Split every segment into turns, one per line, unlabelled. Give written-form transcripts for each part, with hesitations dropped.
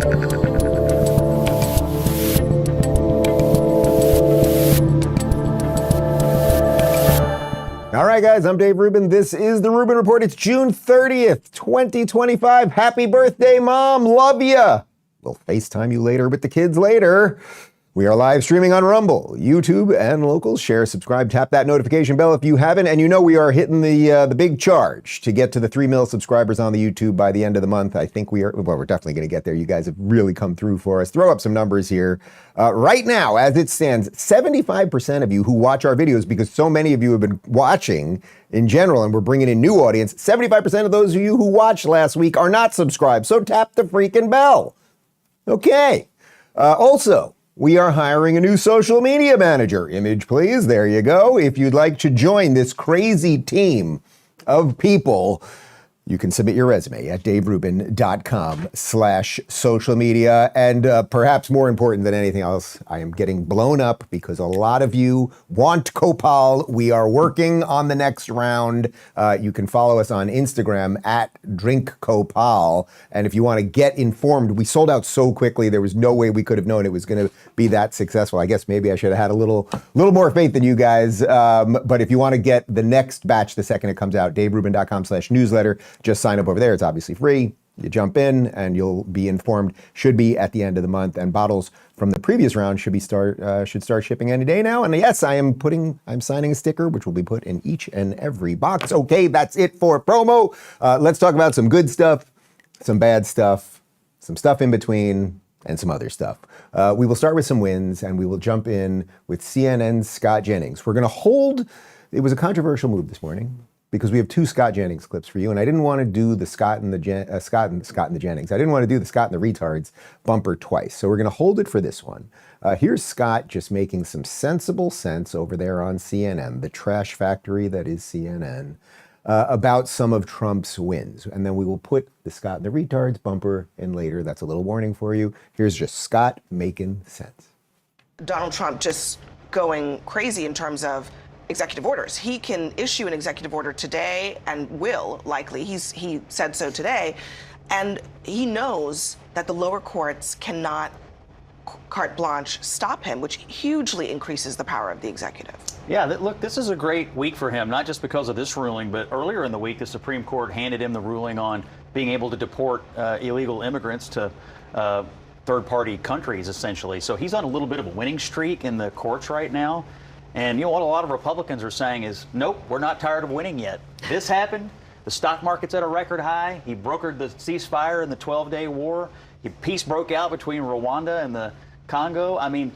All right, guys, I'm Dave Rubin. This is the Rubin Report. It's June 30th, 2025. Happy birthday, Mom. Love ya. We'll FaceTime you later with the kids later. We are live streaming on Rumble, YouTube, and locals. Share, subscribe, tap that notification bell if you haven't. And you know we are hitting the big charge to get to the 3 million subscribers on the YouTube by the end of the month. I think we're definitely going to get there. You guys have really come through for us. Throw up some numbers here. Right now, as it stands, 75% of you who watch our videos, because so many of you have been watching in general, and we're bringing in new audience, 75% of those of you who watched last week are not subscribed. So tap the freaking bell. Okay. Also, we are hiring a new social media manager. Image, please. There you go. If you'd like to join this crazy team of people, you can submit your resume at daverubin.com/social media. And perhaps more important than anything else, I am getting blown up because a lot of you want Copal. We are working on the next round. You can follow us on Instagram at drinkcopal. And if you want to get informed, we sold out so quickly. There was no way we could have known it was going to be that successful. I guess maybe I should have had a little more faith than you guys. But if you want to get the next batch the second it comes out, daverubin.com/newsletter. Just sign up over there. It's obviously free. You jump in and you'll be informed. Should be at the end of the month. And bottles from the previous round should start shipping any day now. And yes, I'm signing a sticker, which will be put in each and every box. Okay, that's it for promo. Let's talk about some good stuff, some bad stuff, some stuff in between, and some other stuff. We will start with some wins, and we will jump in with CNN's Scott Jennings. We're going to hold. It was a controversial move this morning, because we have 2 Scott Jennings clips for you, and I didn't want to do the Scott and the Jennings. I didn't want to do the Scott and the retards bumper twice, so we're going to hold it for this one. Here's Scott just making some sensible sense over there on CNN, the trash factory that is CNN, about some of Trump's wins, and then we will put the Scott and the retards bumper in later. That's a little warning for you. Here's just Scott making sense.
Donald Trump just going crazy in terms of executive orders. He can issue an executive order today and will likely. He said so today. And he knows that the lower courts cannot carte blanche stop him, which hugely increases the power of the executive.
Yeah, look, this is a great week for him, not just because of this ruling, but earlier in the week, the Supreme Court handed him the ruling on being able to deport illegal immigrants to third-party countries, essentially. So he's on a little bit of a winning streak in the courts right now. And you know what a lot of Republicans are saying is, nope, we're not tired of winning yet. This happened. The stock market's at a record high. He brokered the ceasefire in the 12-day war. Peace broke out between Rwanda and the Congo. I mean,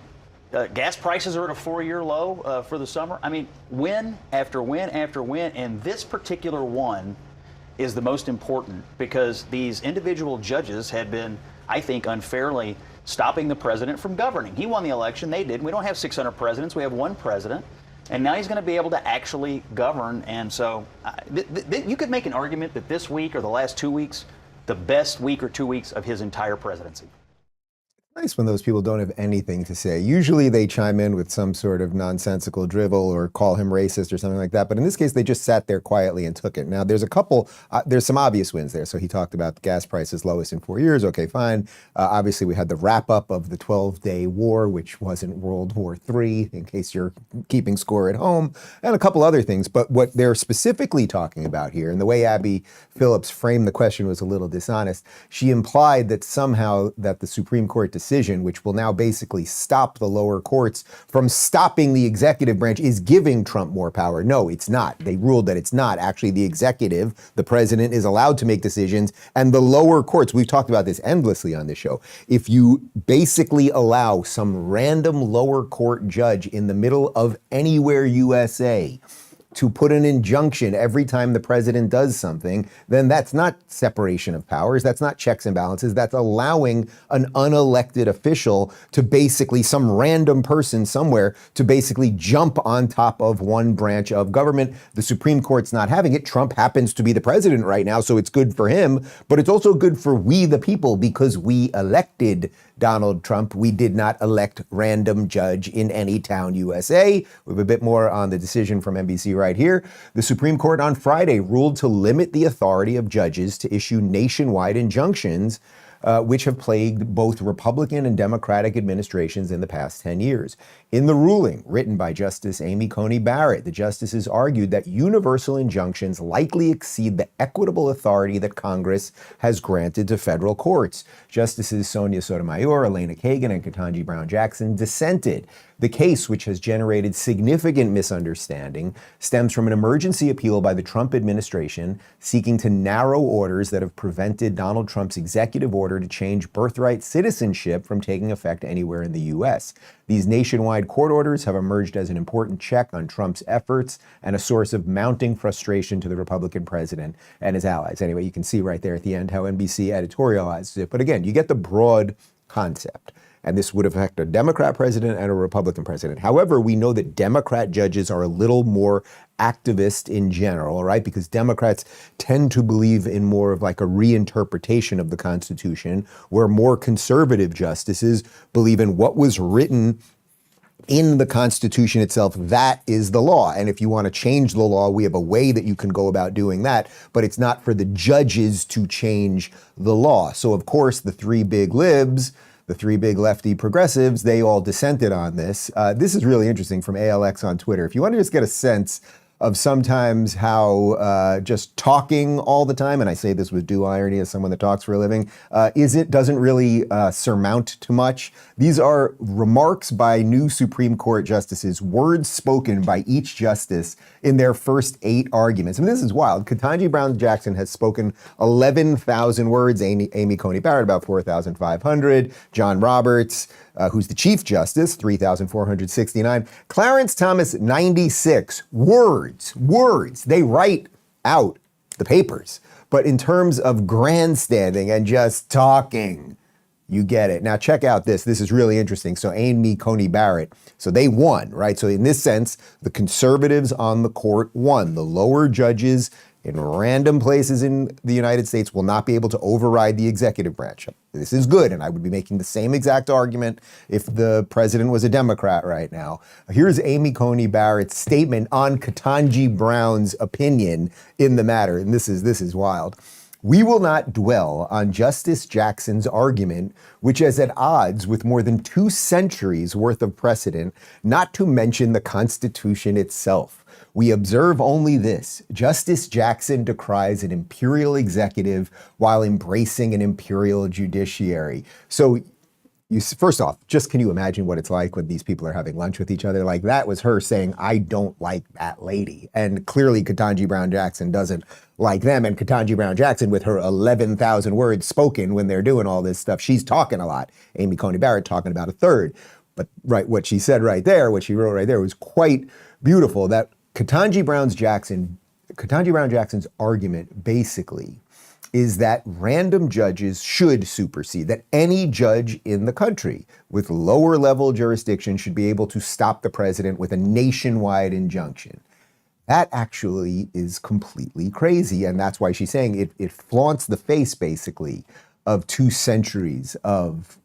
gas prices are at a 4-year low for the summer. I mean, win after win after win. And this particular one is the most important because these individual judges had been, I think, unfairly stopping the president from governing. He won the election, they didn't. We don't have 600 presidents, we have 1 president. And now he's going to be able to actually govern. And so you could make an argument that this week or the last 2 weeks, the best week or 2 weeks of his entire presidency.
Nice when those people don't have anything to say. Usually they chime in with some sort of nonsensical drivel or call him racist or something like that. But in this case, they just sat there quietly and took it. Now, there's there's some obvious wins there. So he talked about gas prices lowest in 4 years. Okay, fine. Obviously, we had the wrap up of the 12-day war, which wasn't World War III, in case you're keeping score at home, and a couple other things. But what they're specifically talking about here, and the way Abby Phillips framed the question was a little dishonest. She implied that somehow that the Supreme Court decision, which will now basically stop the lower courts from stopping the executive branch, is giving Trump more power. No, it's not. They ruled that it's not. Actually, the executive, the president, is allowed to make decisions, and the lower courts, we've talked about this endlessly on this show, if you basically allow some random lower court judge in the middle of anywhere USA to put an injunction every time the president does something, then that's not separation of powers. That's not checks and balances. That's allowing an unelected official to basically, some random person somewhere, to basically jump on top of one branch of government. The Supreme Court's not having it. Trump happens to be the president right now, so it's good for him, but it's also good for we the people because we elected Donald Trump. We did not elect random judge in any town USA. We have a bit more on the decision from NBC right here. The Supreme Court on Friday ruled to limit the authority of judges to issue nationwide injunctions which have plagued both Republican and Democratic administrations in the past 10 years. In the ruling, written by Justice Amy Coney Barrett, the justices argued that universal injunctions likely exceed the equitable authority that Congress has granted to federal courts. Justices Sonia Sotomayor, Elena Kagan, and Ketanji Brown Jackson dissented. The case, which has generated significant misunderstanding, stems from an emergency appeal by the Trump administration seeking to narrow orders that have prevented Donald Trump's executive order to change birthright citizenship from taking effect anywhere in the U.S. These nationwide court orders have emerged as an important check on Trump's efforts and a source of mounting frustration to the Republican president and his allies. Anyway, you can see right there at the end how NBC editorializes it. But again, you get the broad concept. And this would affect a Democrat president and a Republican president. However, we know that Democrat judges are a little more activist in general, right? Because Democrats tend to believe in more of like a reinterpretation of the Constitution, where more conservative justices believe in what was written in the Constitution itself. That is the law. And if you want to change the law, we have a way that you can go about doing that, but it's not for the judges to change the law. So of course, the three big libs, the three big lefty progressives, they all dissented on this. This is really interesting from ALX on Twitter. If you want to just get a sense of sometimes how just talking all the time, and I say this with due irony as someone that talks for a living, doesn't really surmount too much. These are remarks by new Supreme Court justices, words spoken by each justice in their first 8 arguments. I mean, this is wild. Ketanji Brown Jackson has spoken 11,000 words, Amy Coney Barrett about 4,500, John Roberts, who's the Chief Justice, 3,469. Clarence Thomas, 96. Words. They write out the papers. But in terms of grandstanding and just talking, you get it. Now check out this. This is really interesting. So Amy Coney Barrett, so they won, right? So in this sense, the conservatives on the court won. The lower judges in random places in the United States will not be able to override the executive branch. This is good, and I would be making the same exact argument if the president was a Democrat right now. Here's Amy Coney Barrett's statement on Ketanji Brown's opinion in the matter, and this is wild. We will not dwell on Justice Jackson's argument, which is at odds with more than 2 centuries worth of precedent, not to mention the Constitution itself. We observe only this: Justice Jackson decries an imperial executive while embracing an imperial judiciary. So first off, just can you imagine what it's like when these people are having lunch with each other? Like, that was her saying, I don't like that lady. And clearly Ketanji Brown Jackson doesn't like them. And Ketanji Brown Jackson, with her 11,000 words spoken when they're doing all this stuff, she's talking a lot. Amy Coney Barrett talking about a third. But right, what she said right there, what she wrote right there was quite beautiful. That Ketanji Brown Jackson's argument basically is that random judges should supersede, that any judge in the country with lower level jurisdiction should be able to stop the president with a nationwide injunction. That actually is completely crazy. And that's why she's saying it flaunts the face basically of 2 centuries of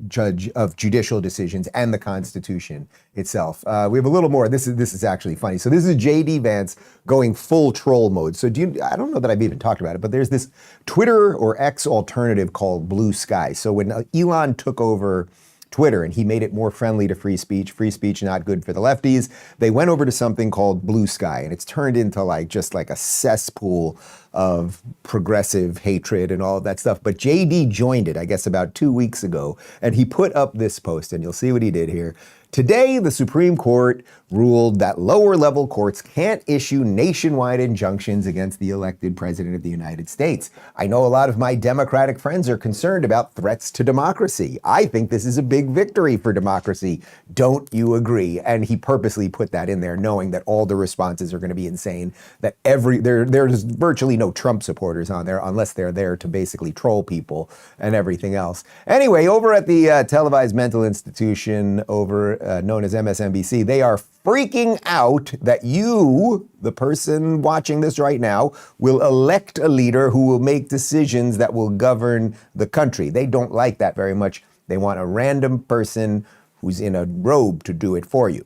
judicial decisions and the Constitution itself. We have a little more. This is actually funny. So this is J.D. Vance going full troll mode. So I don't know that I've even talked about it, but there's this Twitter or X alternative called Blue Sky. So when Elon took over Twitter and he made it more friendly to free speech not good for the lefties, they went over to something called Blue Sky, and it's turned into just like a cesspool of progressive hatred and all of that stuff. But JD joined it, I guess, about 2 weeks ago, and he put up this post, and you'll see what he did here. Today, the Supreme Court ruled that lower level courts can't issue nationwide injunctions against the elected president of the United States. I know a lot of my Democratic friends are concerned about threats to democracy. I think this is a big victory for democracy. Don't you agree? And he purposely put that in there, knowing that all the responses are going to be insane, that there's virtually no Trump supporters on there unless they're there to basically troll people and everything else. Anyway, over at the televised mental institution known as MSNBC, they are freaking out that you, the person watching this right now, will elect a leader who will make decisions that will govern the country. They don't like that very much. They want a random person who's in a robe to do it for you.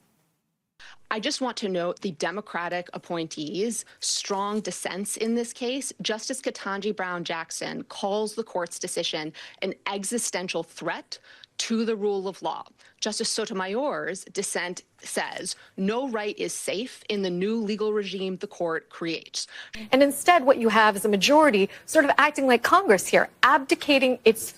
I just want to note the Democratic appointees' strong dissents in this case. Justice Ketanji Brown Jackson calls the court's decision an existential threat to the rule of law. Justice Sotomayor's dissent says no right is safe in the new legal regime the court creates.
And instead, what you have is a majority sort of acting like Congress here, abdicating its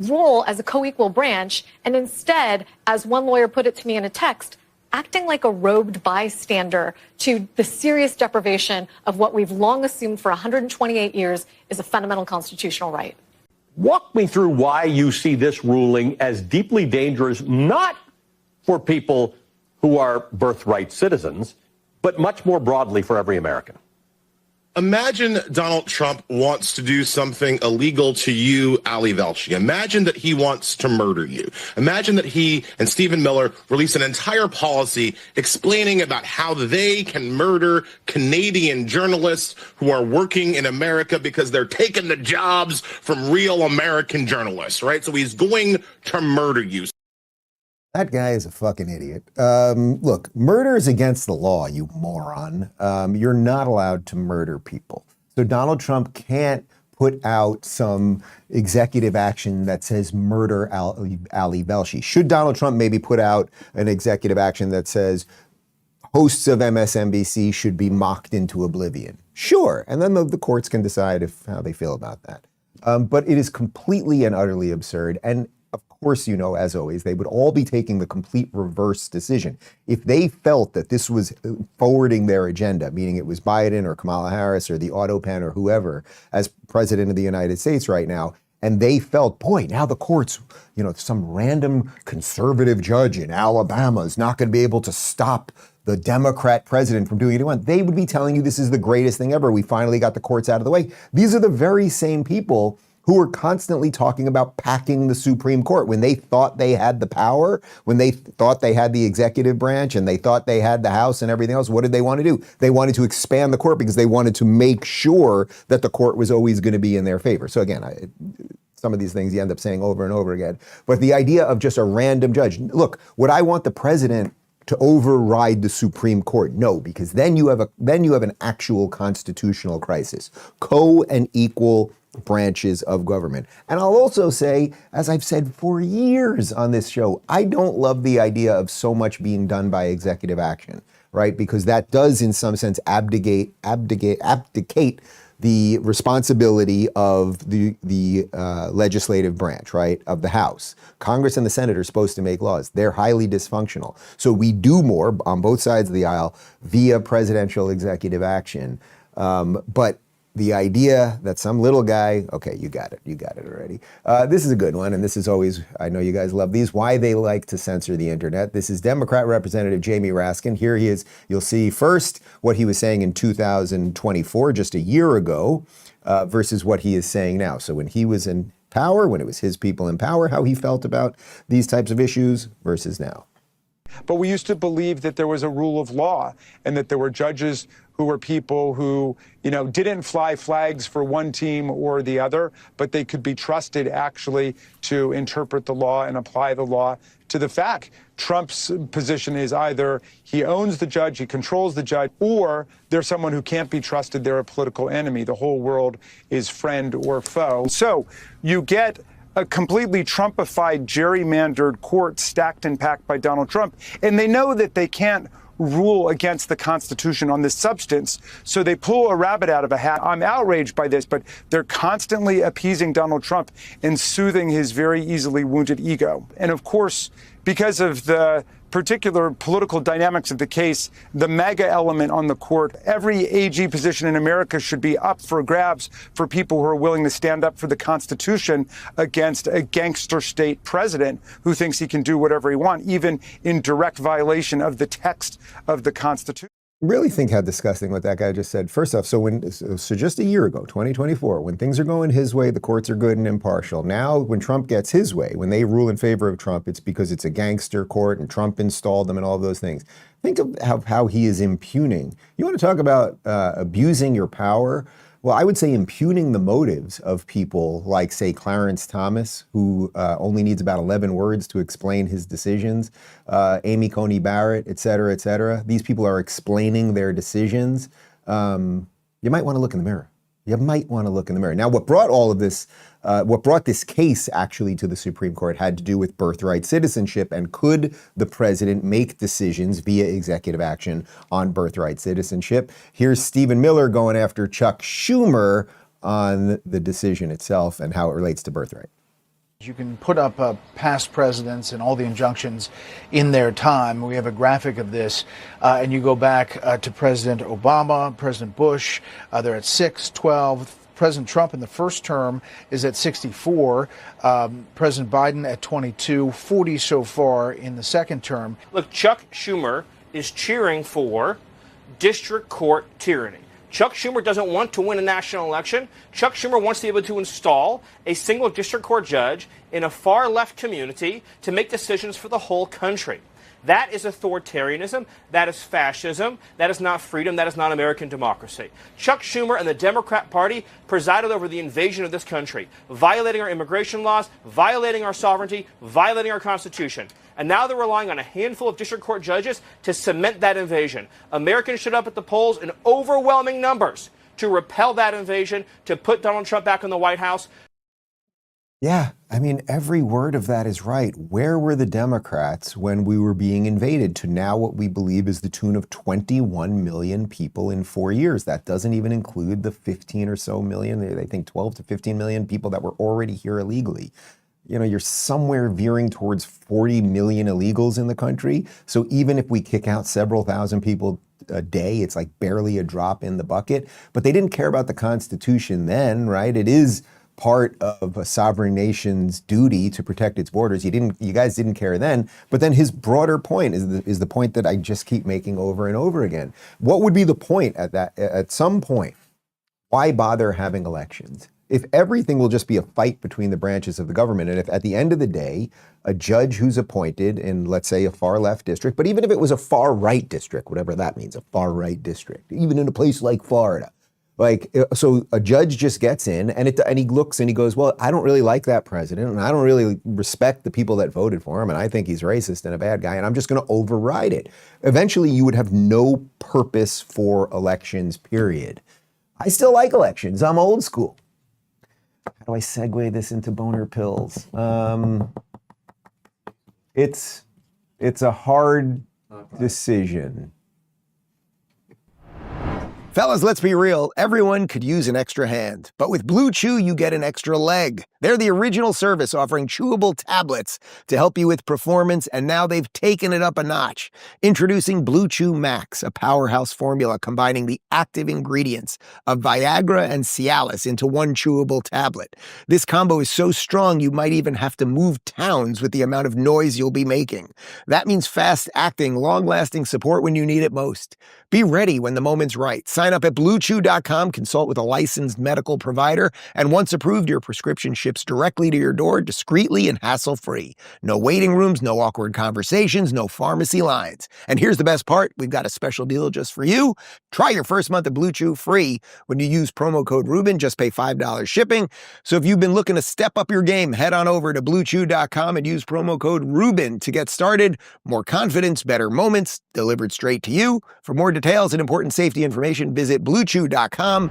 role as a co-equal branch, and instead, as one lawyer put it to me in a text, acting like a robed bystander to the serious deprivation of what we've long assumed for 128 years is a fundamental constitutional right.
Walk me through why you see this ruling as deeply dangerous, not for people who are birthright citizens, but much more broadly for every American.
Imagine Donald Trump wants to do something illegal to you, Ali Velshi. Imagine that he wants to murder you. Imagine that he and Stephen Miller release an entire policy explaining about how they can murder Canadian journalists who are working in America because they're taking the jobs from real American journalists, right? So he's going to murder you.
That guy is a fucking idiot. Look, murder is against the law, you moron. You're not allowed to murder people. So Donald Trump can't put out some executive action that says murder Ali Velshi. Should Donald Trump maybe put out an executive action that says hosts of MSNBC should be mocked into oblivion? Sure. And then the courts can decide how they feel about that. But it is completely and utterly absurd. And of course, you know, as always, they would all be taking the complete reverse decision. If they felt that this was forwarding their agenda, meaning it was Biden or Kamala Harris or the Autopan or whoever as president of the United States right now, and they felt, boy, now the courts, you know, some random conservative judge in Alabama is not going to be able to stop the Democrat president from doing what he wants, they would be telling you this is the greatest thing ever. We finally got the courts out of the way. These are the very same people who were constantly talking about packing the Supreme Court when they thought they had the power, when they thought they had the executive branch and they thought they had the House and everything else. What did they want to do? They wanted to expand the court because they wanted to make sure that the court was always going to be in their favor. So again, some of these things you end up saying over and over again. But the idea of just a random judge, look, would I want the president to override the Supreme Court? No, because then you have an actual constitutional crisis. Co and equal branches of government. And I'll also say, as I've said for years on this show, I don't love the idea of so much being done by executive action, right? Because that does in some sense abdicate the responsibility of the legislative branch, right, of the House. Congress and the Senate are supposed to make laws. They're highly dysfunctional. So we do more on both sides of the aisle via presidential executive action. But the idea that some little guy, okay, you got it already. This is a good one, and this is always, I know you guys love these, why they like to censor the internet. This is Democrat Representative Jamie Raskin. Here he is. You'll see first what he was saying in 2024, just a year ago, versus what he is saying now. So when he was in power, when it was his people in power, how he felt about these types of issues versus now.
But we used to believe that there was a rule of law and that there were judges who were people who, you know, didn't fly flags for one team or the other, but they could be trusted actually to interpret the law and apply the law to the fact. Trump's position is either he owns the judge, he controls the judge, or there's someone who can't be trusted, they're a political enemy. The whole world is friend or foe. So you get a completely Trumpified, gerrymandered court stacked and packed by Donald Trump, and they know that they can't rule against the Constitution on this substance, so they pull a rabbit out of a hat. I'm outraged by this, but they're constantly appeasing Donald Trump and soothing his very easily wounded ego. And of course, because of the particular political dynamics of the case, the MAGA element on the court, every AG position in America should be up for grabs for people who are willing to stand up for the Constitution against a gangster state president who thinks he can do whatever he wants, even in direct violation of the text of the Constitution.
Really think how disgusting what that guy just said. First off, so just a year ago, 2024, when things are going his way, the courts are good and impartial. Now, when Trump gets his way, when they rule in favor of Trump, it's because it's a gangster court and Trump installed them and all those things. Think of how he is impugning. You want to talk about abusing your power Well, I would say impugning the motives of people like, say, Clarence Thomas, who only needs about 11 words to explain his decisions, Amy Coney Barrett, et cetera, et cetera. These people are explaining their decisions. You might want to look in the mirror. You might want to look in the mirror. Now, what brought all of this, what brought this case actually to the Supreme Court had to do with birthright citizenship, and could the president make decisions via executive action on birthright citizenship? Here's Stephen Miller going after Chuck Schumer on the decision itself and how it relates to birthright.
You can put up past presidents and all the injunctions in their time. We have a graphic of this, and you go back to President Obama, President Bush. They're at 6, 12. President Trump in the first term is at 64. President Biden at 22, 40 so far in the second term.
Look, Chuck Schumer is cheering for district court tyranny. Chuck Schumer doesn't want to win a national election. Chuck Schumer wants to be able to install a single district court judge in a far left community to make decisions for the whole country. That is authoritarianism. That is fascism. That is not freedom. That is not American democracy. Chuck Schumer and the Democrat Party presided over the invasion of this country, violating our immigration laws, violating our sovereignty, violating our Constitution. And now they're relying on a handful of district court judges to cement that invasion. Americans showed up at the polls in overwhelming numbers to repel that invasion, to put Donald Trump back in the White House.
Yeah, I mean, every word of that is right. Where were the Democrats when we were being invaded to now what we believe is the tune of 21 million people in 4 years? That doesn't even include the 15 or so million, they think 12 to 15 million people that were already here illegally. You know, you're somewhere veering towards 40 million illegals in the country. So even if we kick out several thousand people a day, it's like barely a drop in the bucket. But they didn't care about the Constitution then, right? It is part of a sovereign nation's duty to protect its borders. You guys didn't care then. But then his broader point is the point that I just keep making over and over again. What would be the point at some point? Why bother having elections? If everything will just be a fight between the branches of the government, and if at the end of the day, a judge who's appointed in, let's say, a far left district, but even if it was a far right district, whatever that means, a far right district, even in a place like Florida, so a judge just gets in and he looks and he goes, well, I don't really like that president, and I don't really respect the people that voted for him, and I think he's racist and a bad guy, and I'm just going to override it. Eventually, you would have no purpose for elections, period. I still like elections. I'm old school. How do I segue this into boner pills? It's a hard decision. Fellas, let's be real. Everyone could use an extra hand. But with Blue Chew, you get an extra leg. They're the original service offering chewable tablets to help you with performance, and now they've taken it up a notch. Introducing Blue Chew Max, a powerhouse formula combining the active ingredients of Viagra and Cialis into one chewable tablet. This combo is so strong you might even have to move towns with the amount of noise you'll be making. That means fast-acting, long-lasting support when you need it most. Be ready when the moment's right. Sign up at BlueChew.com, consult with a licensed medical provider, and once approved, your prescription ships directly to your door discreetly and hassle-free. No waiting rooms, no awkward conversations, no pharmacy lines. And here's the best part. We've got a special deal just for you. Try your first month of Blue Chew free when you use promo code Rubin. Just pay $5 shipping. So if you've been looking to step up your game, head on over to BlueChew.com and use promo code Rubin to get started. More confidence, better moments, delivered straight to you. For more details and important safety information, visit BlueChew.com.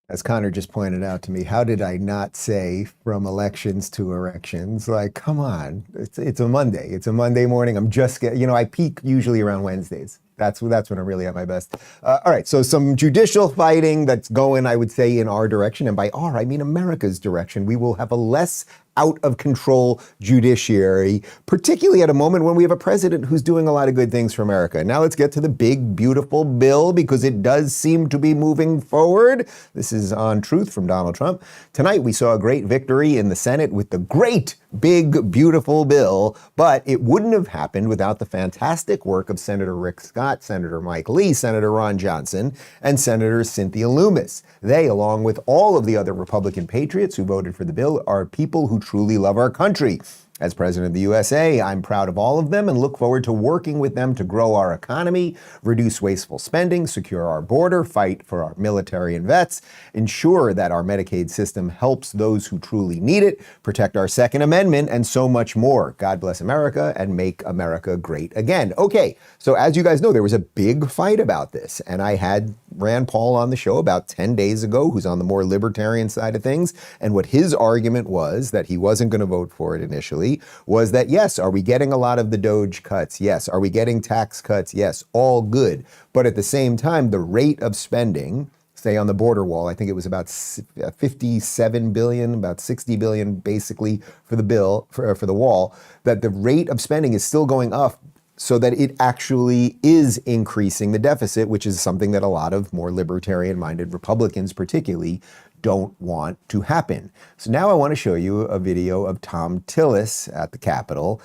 As Connor just pointed out to me, how did I not say from elections to erections? Like, come on, it's a Monday. It's a Monday morning. I'm just I peak usually around Wednesdays. That's when I'm really at my best. All right, so some judicial fighting that's going, I would say, in our direction. And by our, I mean America's direction. We will have a less out of control judiciary, particularly at a moment when we have a president who's doing a lot of good things for America. Now let's get to the big, beautiful bill, because it does seem to be moving forward. This is on Truth from Donald Trump. Tonight we saw a great victory in the Senate with the great, big, beautiful bill, but it wouldn't have happened without the fantastic work of Senator Rick Scott, Senator Mike Lee, Senator Ron Johnson, and Senator Cynthia Lummis. They, along with all of the other Republican patriots who voted for the bill, are people who truly love our country. As president of the USA, I'm proud of all of them and look forward to working with them to grow our economy, reduce wasteful spending, secure our border, fight for our military and vets, ensure that our Medicaid system helps those who truly need it, protect our Second Amendment, and so much more. God bless America and make America great again. Okay, so as you guys know, there was a big fight about this, and I had Rand Paul on the show about 10 days ago, who's on the more libertarian side of things, and what his argument was that he wasn't going to vote for it initially was that, yes, are we getting a lot of the Doge cuts? Yes. Are we getting tax cuts? Yes. All good. But at the same time, the rate of spending, say on the border wall, I think it was about 57 billion, about 60 billion basically for the bill, for the wall, that the rate of spending is still going up so that it actually is increasing the deficit, which is something that a lot of more libertarian-minded Republicans particularly don't want to happen. So now I want to show you a video of Thom Tillis at the Capitol,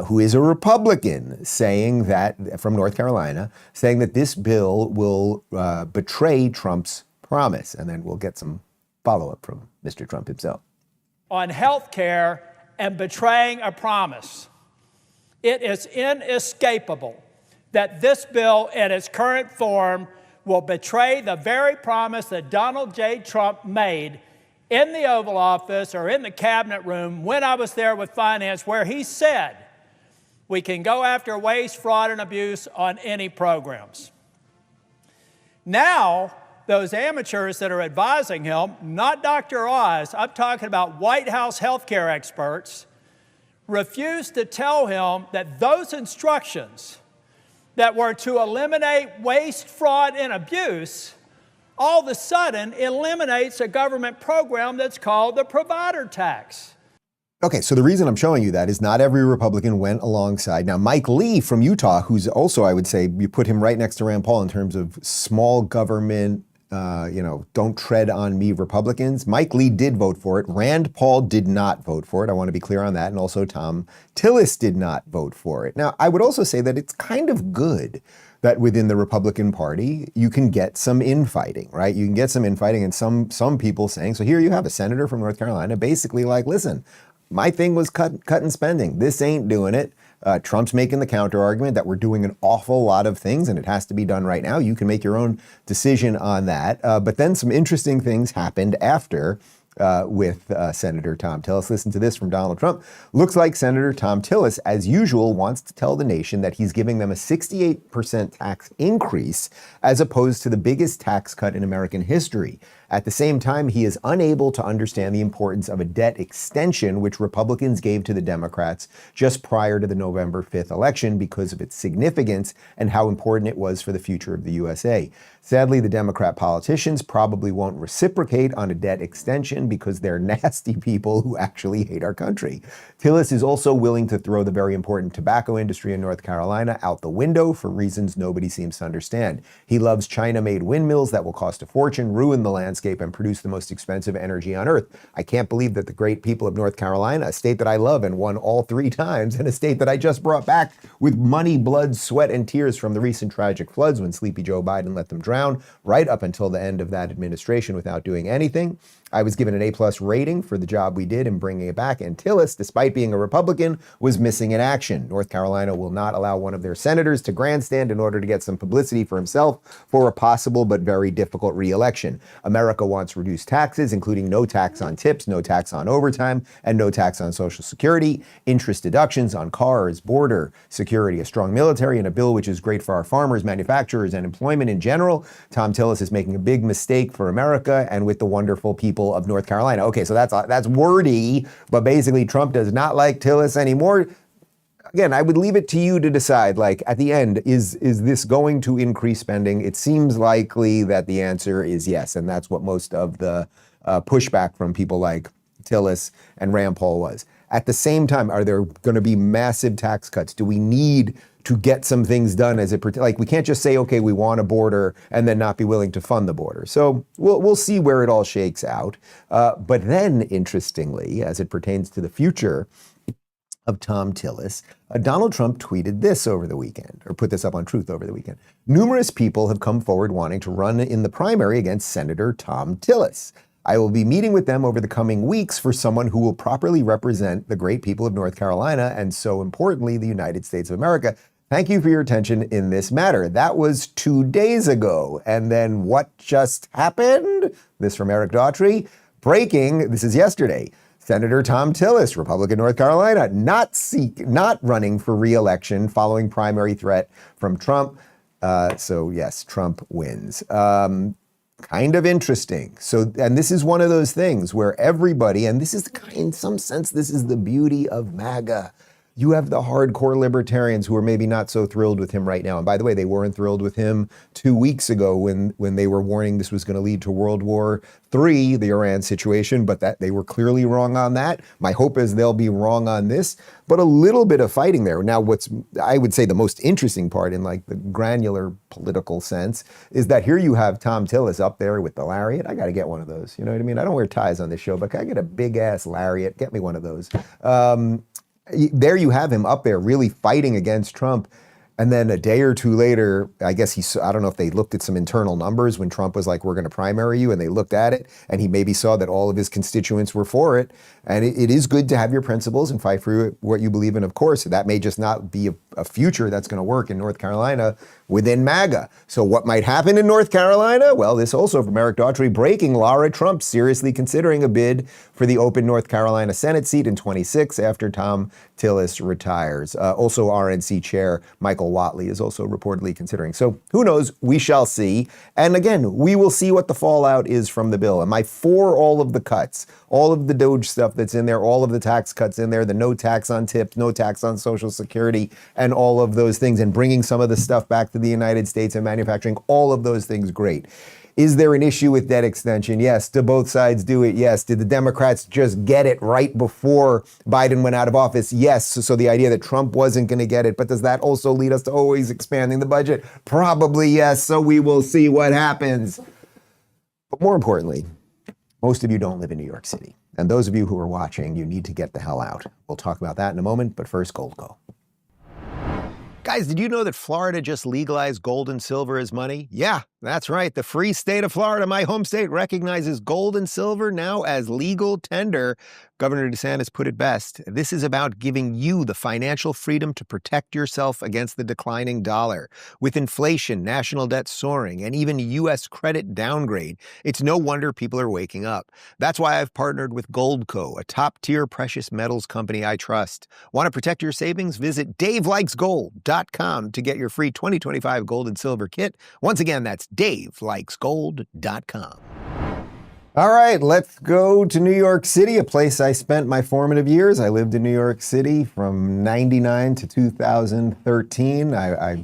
who is a Republican, saying that, from North Carolina, saying that this bill will betray Trump's promise. And then we'll get some follow-up from Mr. Trump himself.
On health care and betraying a promise. It is inescapable that this bill in its current form will betray the very promise that Donald J. Trump made in the Oval Office or in the cabinet room when I was there with finance, where he said we can go after waste, fraud, and abuse on any programs. Now, those amateurs that are advising him, not Dr. Oz, I'm talking about White House healthcare experts, refused to tell him that those instructions that were to eliminate waste, fraud, and abuse, all of a sudden eliminates a government program that's called the provider tax.
Okay, so the reason I'm showing you that is not every Republican went alongside. Now, Mike Lee from Utah, who's also, I would say, you put him right next to Rand Paul in terms of small government, don't tread on me Republicans. Mike Lee did vote for it. Rand Paul did not vote for it. I want to be clear on that. And also Thom Tillis did not vote for it. Now, I would also say that it's kind of good that within the Republican Party, you can get some infighting, right? You can get some infighting and some people saying, so here you have a senator from North Carolina basically like, listen, my thing was cutting spending. This ain't doing it. Trump's making the counter argument that we're doing an awful lot of things and it has to be done right now. You can make your own decision on that. But then some interesting things happened after with Senator Thom Tillis. Listen to this from Donald Trump. Looks like Senator Thom Tillis, as usual, wants to tell the nation that he's giving them a 68% tax increase as opposed to the biggest tax cut in American history. At the same time, he is unable to understand the importance of a debt extension, which Republicans gave to the Democrats just prior to the November 5th election because of its significance and how important it was for the future of the USA. Sadly, the Democrat politicians probably won't reciprocate on a debt extension because they're nasty people who actually hate our country. Tillis is also willing to throw the very important tobacco industry in North Carolina out the window for reasons nobody seems to understand. He loves China-made windmills that will cost a fortune, ruin the landscape, and produce the most expensive energy on earth. I can't believe that the great people of North Carolina, a state that I love and won all 3 times, and a state that I just brought back with money, blood, sweat, and tears from the recent tragic floods when Sleepy Joe Biden let them drown, right up until the end of that administration without doing anything. I was given an A+ rating for the job we did in bringing it back, and Tillis, despite being a Republican, was missing in action. North Carolina will not allow one of their senators to grandstand in order to get some publicity for himself for a possible but very difficult re-election. America wants reduced taxes, including no tax on tips, no tax on overtime, and no tax on Social Security, interest deductions on cars, border security, a strong military, and a bill which is great for our farmers, manufacturers, and employment in general. Thom Tillis is making a big mistake for America and with the wonderful people of North Carolina. Okay, so that's wordy, but basically Trump does not like Tillis anymore. Again, I would leave it to you to decide, like, at the end, is this going to increase spending? It seems likely that the answer is yes, and that's what most of the pushback from people like Tillis and Rand Paul was. At the same time, are there going to be massive tax cuts? Do we need to get some things done as it pertains? Like, we can't just say, okay, we want a border and then not be willing to fund the border. So we'll see where it all shakes out. But then, interestingly, as it pertains to the future of Thom Tillis, Donald Trump tweeted this over the weekend, or put this up on Truth over the weekend. Numerous people have come forward wanting to run in the primary against Senator Thom Tillis. I will be meeting with them over the coming weeks for someone who will properly represent the great people of North Carolina and, so importantly, the United States of America. Thank you for your attention in this matter. That was 2 days ago. And then what just happened? This from Eric Daughtry. Breaking, this is yesterday. Senator Thom Tillis, Republican North Carolina, not running for re-election following primary threat from Trump. So yes, Trump wins. Kind of interesting. So, and this is one of those things where everybody, and this is in some sense, this is the beauty of MAGA. You have the hardcore libertarians who are maybe not so thrilled with him right now. And by the way, they weren't thrilled with him 2 weeks ago when they were warning this was going to lead to World War III, the Iran situation, but that they were clearly wrong on that. My hope is they'll be wrong on this, but a little bit of fighting there. Now, what's, I would say, the most interesting part in like the granular political sense is that here you have Thom Tillis up there with the lariat. I got to get one of those. You know what I mean? I don't wear ties on this show, but can I get a big ass lariat? Get me one of those. There you have him up there really fighting against Trump. And then a day or two later, I guess I don't know if they looked at some internal numbers when Trump was like, we're going to primary you, and they looked at it, and he maybe saw that all of his constituents were for it. And it is good to have your principles and fight for what you believe in, of course. That may just not be a future that's going to work in North Carolina within MAGA. So what might happen in North Carolina? Well, this also from Eric Daughtry, breaking Lara Trump seriously considering a bid for the open North Carolina Senate seat in 26 after Thom Tillis retires. Also RNC chair Michael Whatley is also reportedly considering. So who knows? We shall see. And again, we will see what the fallout is from the bill. Am I for all of the cuts, all of the DOGE stuff that's in there, all of the tax cuts in there, the no tax on tips, no tax on Social Security, and all of those things, and bringing some of the stuff back to the United States and manufacturing, all of those things, great. Is there an issue with debt extension? Yes. Do both sides do it? Yes. Did the Democrats just get it right before Biden went out of office? Yes. So the idea that Trump wasn't going to get it, but does that also lead us to always expanding the budget? Probably yes. So we will see what happens. But more importantly, most of you don't live in New York City. And those of you who are watching, you need to get the hell out. We'll talk about that in a moment, but first, Gold Go. Guys, did you know that Florida just legalized gold and silver as money? Yeah, that's right. The free state of Florida, my home state, recognizes gold and silver now as legal tender. Governor DeSantis put it best. This is about giving you the financial freedom to protect yourself against the declining dollar. With inflation, national debt soaring, and even U.S. credit downgrade, it's no wonder people are waking up. That's why I've partnered with Goldco, a top-tier precious metals company I trust. Want to protect your savings? Visit DaveLikesGold.com to get your free 2025 gold and silver kit. Once again, that's DaveLikesGold.com. All right, let's go to New York City, a place I spent my formative years. I lived in New York City from 99 to 2013.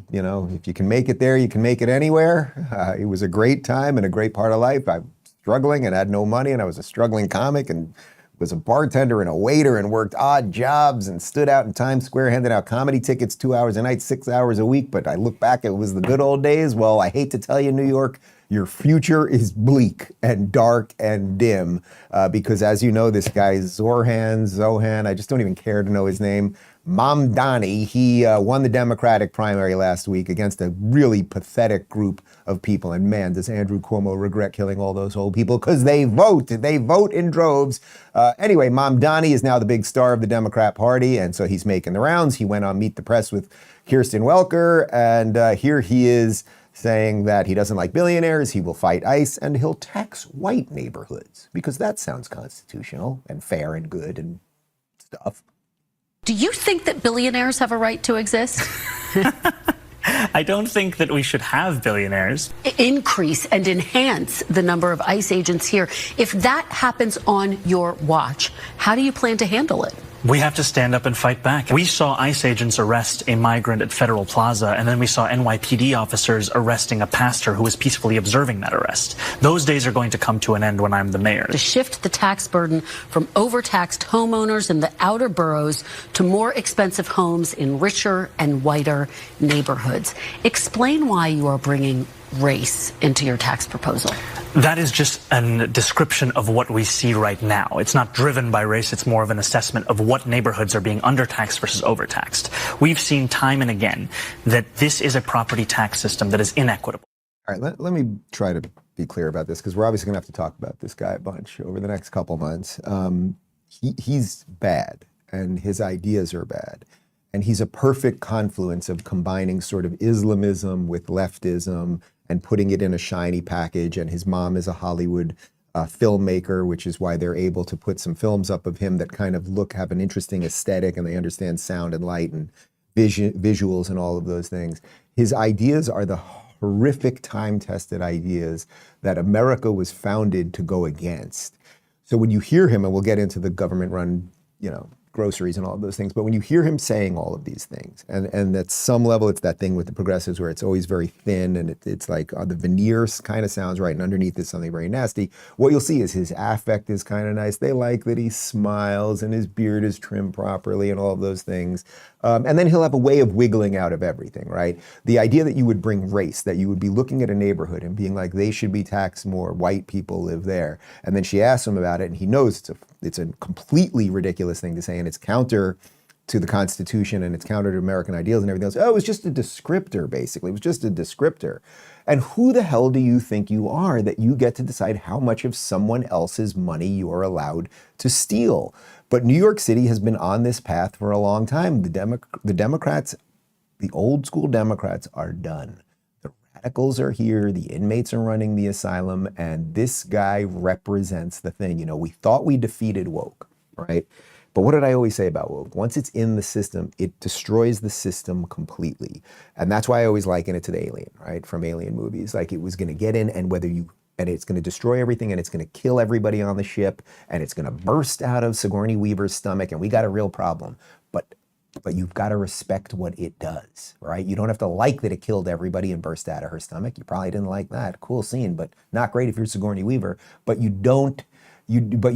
You know, if you can make it there, you can make it anywhere. It was a great time and a great part of life. I was struggling and had no money, and I was a struggling comic and was a bartender and a waiter and worked odd jobs and stood out in Times Square handing out comedy tickets 2 hours a night, 6 hours a week. But I look back, it was the good old days. Well, I hate to tell you, New York, your future is bleak and dark and dim because, as you know, this guy Zohran, I just don't even care to know his name, Mamdani, he won the Democratic primary last week against a really pathetic group of people. And man, does Andrew Cuomo regret killing all those old people because they vote in droves. Anyway, Mamdani is now the big star of the Democrat Party, and so he's making the rounds. He went on Meet the Press with Kristen Welker, and here he is saying that he doesn't like billionaires, he will fight ICE, and he'll tax white neighborhoods because that sounds constitutional and fair and good and stuff.
Do you think that billionaires have a right to exist?
I don't think that we should have billionaires.
Increase and enhance the number of ICE agents here. If that happens on your watch, how do you plan to handle it?
We have to stand up and fight back. We saw ICE agents arrest a migrant at Federal Plaza, and then we saw NYPD officers arresting a pastor who was peacefully observing that arrest. Those days are going to come to an end when I'm the mayor.
To shift the tax burden from overtaxed homeowners in the outer boroughs to more expensive homes in richer and whiter neighborhoods. Explain why you are bringing race into your tax proposal.
That is just a description of what we see right now. It's not driven by race. It's more of an assessment of what neighborhoods are being undertaxed versus overtaxed. We've seen time and again that this is a property tax system that is inequitable.
All right, let me try to be clear about this because we're obviously going to have to talk about this guy a bunch over the next couple months. He's bad, and his ideas are bad. And he's a perfect confluence of combining sort of Islamism with leftism and putting it in a shiny package. And his mom is a Hollywood filmmaker, which is why they're able to put some films up of him that kind of have an interesting aesthetic, and they understand sound and light and visuals and all of those things. His ideas are the horrific time-tested ideas that America was founded to go against. So when you hear him, and we'll get into the government-run, groceries and all of those things, but when you hear him saying all of these things, and at some level, it's that thing with the progressives where it's always very thin, and it's like the veneer kind of sounds right, and underneath is something very nasty. What you'll see is his affect is kind of nice. They like that he smiles and his beard is trimmed properly and all of those things. And then he'll have a way of wiggling out of everything, right? The idea that you would bring race, that you would be looking at a neighborhood and being like, they should be taxed more, white people live there. And then she asks him about it, and he knows it's a completely ridiculous thing to say, and it's counter to the Constitution, and it's counter to American ideals and everything else. Oh, it was just a descriptor, basically. It was just a descriptor. And who the hell do you think you are that you get to decide how much of someone else's money you are allowed to steal? But New York City has been on this path for a long time. The Democrats, the old school Democrats, are done. The radicals are here. The inmates are running the asylum. And this guy represents the thing. We thought we defeated woke, right? But what did I always say about woke? Once it's in the system, it destroys the system completely. And that's why I always liken it to the Alien, right? From Alien movies. Like, it was going to get in, and it's going to destroy everything, and it's going to kill everybody on the ship, and it's going to burst out of Sigourney Weaver's stomach, and we got a real problem. But you've got to respect what it does, right? You don't have to like that it killed everybody and burst out of her stomach. You probably didn't like that. Cool scene, but not great if you're Sigourney Weaver. But you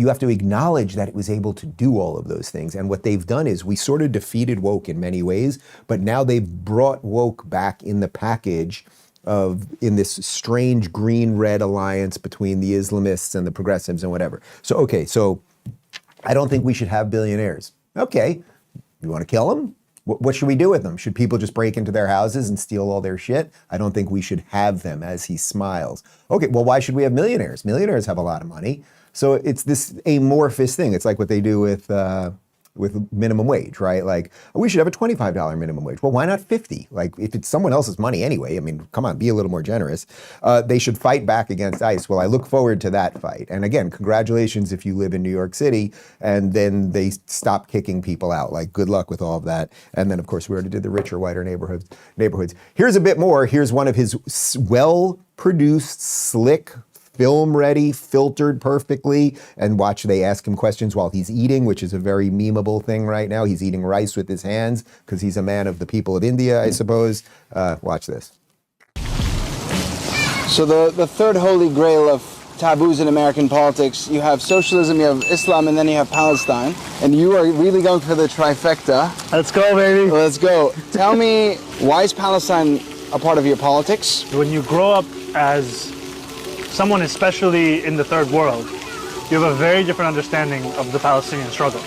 have to acknowledge that it was able to do all of those things. And what they've done is we sort of defeated woke in many ways, but now they've brought woke back in the package in this strange green-red alliance between the Islamists and the progressives and whatever. So I don't think we should have billionaires. Okay, you want to kill them? What should we do with them? Should people just break into their houses and steal all their shit? I don't think we should have them, as he smiles. Okay, well, why should we have millionaires? Millionaires have a lot of money. So it's this amorphous thing. It's like what they do with minimum wage, right? Like, we should have a $25 minimum wage. Well, why not 50? Like, if it's someone else's money anyway, I mean, come on, be a little more generous. They should fight back against ICE. Well, I look forward to that fight. And again, congratulations if you live in New York City and then they stop kicking people out. Like, good luck with all of that. And then, of course, we already did the richer, whiter neighborhoods. Here's a bit more. Here's one of his well-produced, slick, film ready, filtered perfectly, and watch, they ask him questions while he's eating, which is a very memeable thing right now. He's eating rice with his hands because he's a man of the people of India, I suppose. Watch this.
So the third holy grail of taboos in American politics, you have socialism, you have Islam, and then you have Palestine. And you are really going for the trifecta.
Let's go, baby.
Let's go. Tell me, why is Palestine a part of your politics?
When you grow up as someone especially in the third world, you have a very different understanding of the Palestinian struggle.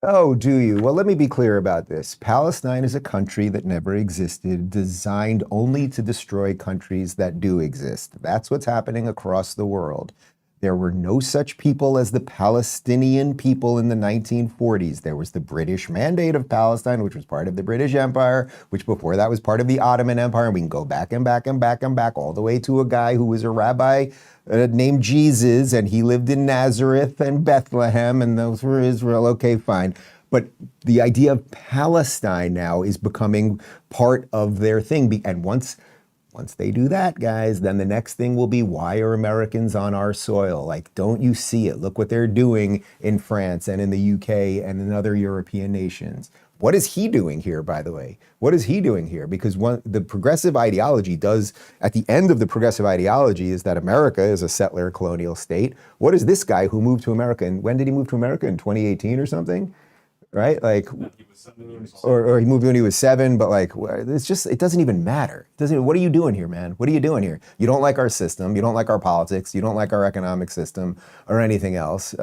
Oh, do you? Well, let me be clear about this. Palestine is a country that never existed, designed only to destroy countries that do exist. That's what's happening across the world. There were no such people as the Palestinian people in the 1940s. There was the British Mandate of Palestine, which was part of the British Empire, which before that was part of the Ottoman Empire. And we can go back and back and back and back all the way to a guy who was a rabbi named Jesus, and he lived in Nazareth and Bethlehem, and those were Israel. Okay, fine. But the idea of Palestine now is becoming part of their thing. And once they do that, guys, then the next thing will be, why are Americans on our soil? Like, don't you see it? Look what they're doing in France and in the UK and in other European nations. What is he doing here, by the way? What is he doing here? Because the progressive ideology does, at the end of the progressive ideology is that America is a settler colonial state. What is this guy who moved to America? And when did he move to America? In 2018 or something? Right? Like, or he moved when he was 7, but like, it's just, it doesn't even matter. What are you doing here, man? What are you doing here? You don't like our system. You don't like our politics. You don't like our economic system or anything else.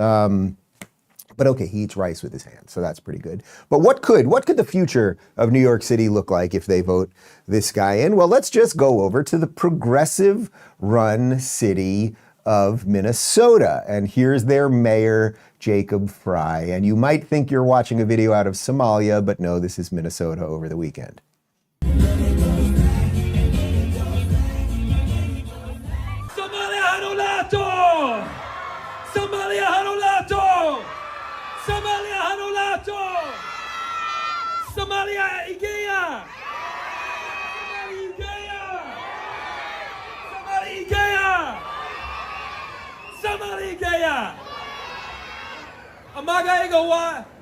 But okay, he eats rice with his hands, so that's pretty good. But what could the future of New York City look like if they vote this guy in? Well, let's just go over to the progressive-run city of Minnesota. And here's their mayor, Jacob Fry. And you might think you're watching a video out of Somalia, but no, this is Minnesota over the weekend.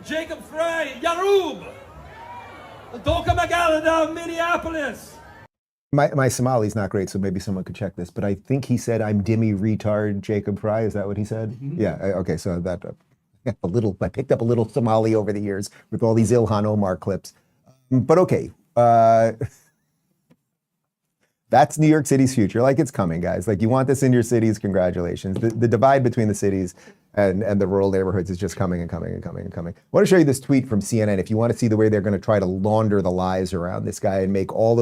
Jacob Fry, Yarub, Doka Magala, Minneapolis.
My Somali's not great, so maybe someone could check this, but I think he said, "I'm Dimmy retard Jacob Fry." Is that what he said? Mm-hmm. Yeah, okay, so that I picked up a little Somali over the years with all these Ilhan Omar clips. But okay, that's New York City's future. Like, it's coming, guys. Like, you want this in your cities, congratulations. The divide between the cities and the rural neighborhoods is just coming and coming and coming and coming. I want to show you this tweet from CNN. If you want to see the way they're going to try to launder the lies around this guy and make all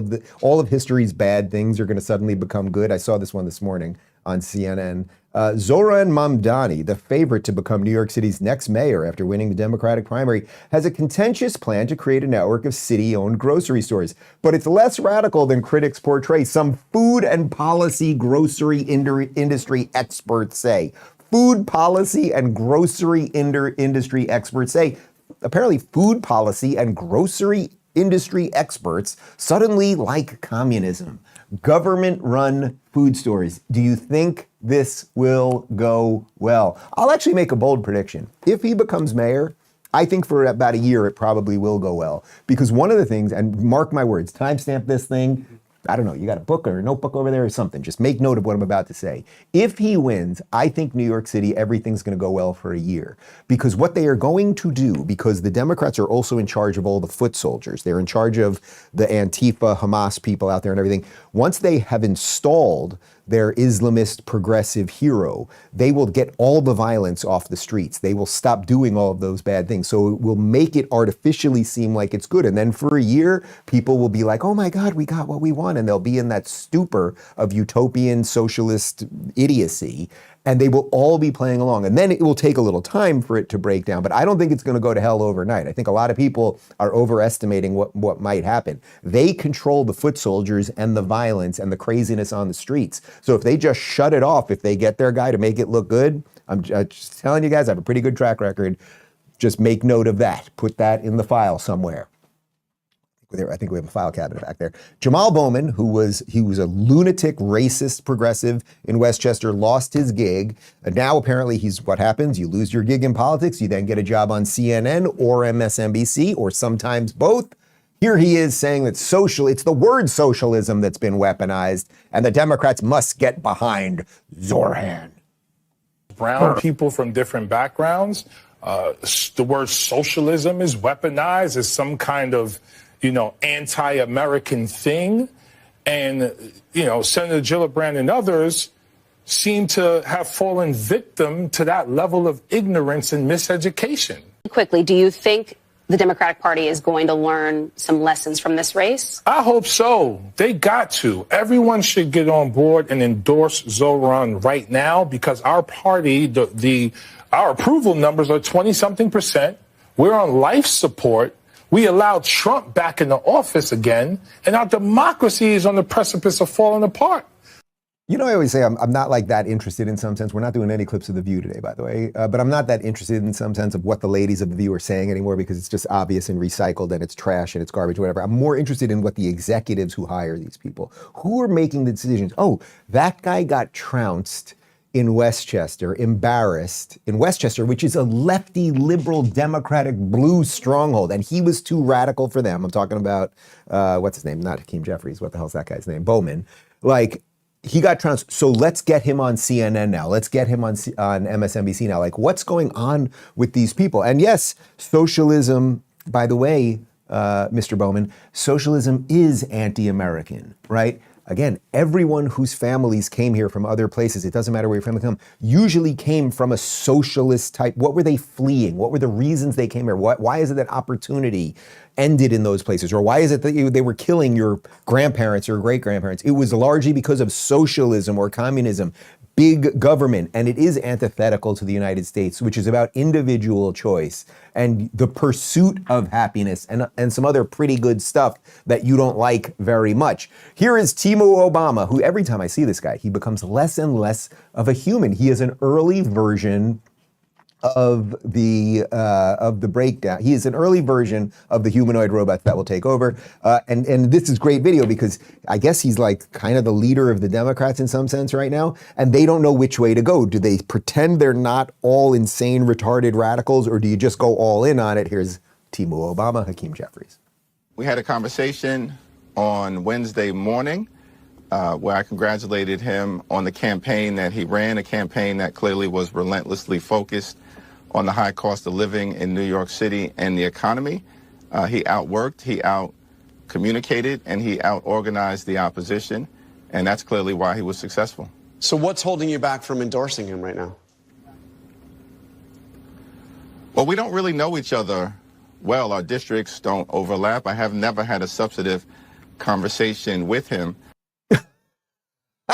of history's bad things are going to suddenly become good. I saw this one this morning on CNN. Zohran Mamdani, the favorite to become New York City's next mayor after winning the Democratic primary, has a contentious plan to create a network of city-owned grocery stores. But it's less radical than critics portray. Some food and policy grocery industry experts say. Food policy and grocery industry experts say. Apparently, food policy and grocery industry experts suddenly like communism. Government-run food stores. Do you think this will go well? I'll actually make a bold prediction. If he becomes mayor, I think for about a year it probably will go well. Because one of the things, and mark my words, timestamp this thing, I don't know, you got a book or a notebook over there or something. Just make note of what I'm about to say. If he wins, I think New York City, everything's going to go well for a year. Because what they are going to do, because the Democrats are also in charge of all the foot soldiers, they're in charge of the Antifa, Hamas people out there and everything. Once they have installed their Islamist progressive hero, they will get all the violence off the streets. They will stop doing all of those bad things. So it will make it artificially seem like it's good. And then for a year, people will be like, oh my God, we got what we want. And they'll be in that stupor of utopian socialist idiocy. And they will all be playing along. And then it will take a little time for it to break down. But I don't think it's going to go to hell overnight. I think a lot of people are overestimating what might happen. They control the foot soldiers and the violence and the craziness on the streets. So if they just shut it off, if they get their guy to make it look good, I'm just telling you guys, I have a pretty good track record. Just make note of that. Put that in the file somewhere. I think we have a file cabinet back there. Jamaal Bowman, he was a lunatic, racist progressive in Westchester, lost his gig. And now apparently what happens? You lose your gig in politics. You then get a job on CNN or MSNBC or sometimes both. Here he is saying that it's the word socialism that's been weaponized and the Democrats must get behind Zohran.
Brown people from different backgrounds, the word socialism is weaponized as some kind of anti-American thing. And, Senator Gillibrand and others seem to have fallen victim to that level of ignorance and miseducation.
Quickly, do you think the Democratic Party is going to learn some lessons from this race?
I hope so. They got to. Everyone should get on board and endorse Zohran right now because our party, our approval numbers are 20-something%. We're on life support. We allowed Trump back in the office again, and our democracy is on the precipice of falling apart.
I always say I'm not like that interested in some sense. We're not doing any clips of The View today, by the way. But I'm not that interested in some sense of what the ladies of The View are saying anymore because it's just obvious and recycled and it's trash and it's garbage, whatever. I'm more interested in what the executives who hire these people, who are making the decisions. Oh, that guy got trounced in Westchester, embarrassed in Westchester, which is a lefty, liberal, democratic, blue stronghold. And he was too radical for them. I'm talking about, what's his name? Not Hakeem Jeffries. What the hell's that guy's name? Bowman. He got trounced. So let's get him on CNN now. Let's get him on MSNBC now. What's going on with these people? And yes, socialism, by the way, Mr. Bowman, socialism is anti-American, right? again, everyone whose families came here from other places, it doesn't matter where your family come, usually came from a socialist type. What were they fleeing? What were the reasons they came here? Why is it that opportunity ended in those places? Or why is it that they were killing your grandparents or great-grandparents? It was largely because of socialism or communism, big government, and it is antithetical to the United States, which is about individual choice and the pursuit of happiness and some other pretty good stuff that you don't like very much. Here is Timo Obama, who every time I see this guy, he becomes less and less of a human. He is an early version of the breakdown. He is an early version of the humanoid robots that will take over. And this is great video because I guess he's like kind of the leader of the Democrats in some sense right now, and they don't know which way to go. Do they pretend they're not all insane, retarded radicals, or do you just go all in on it? Here's Timo Obama, Hakeem Jeffries.
We had a conversation on Wednesday morning where I congratulated him on the campaign that he ran, a campaign that clearly was relentlessly focused on the high cost of living in New York City and the economy. He outworked, he out-communicated, and he out-organized the opposition, and that's clearly why he was successful.
So what's holding you back from endorsing him right now?
Well, we don't really know each other well. Our districts don't overlap. I have never had a substantive conversation with him.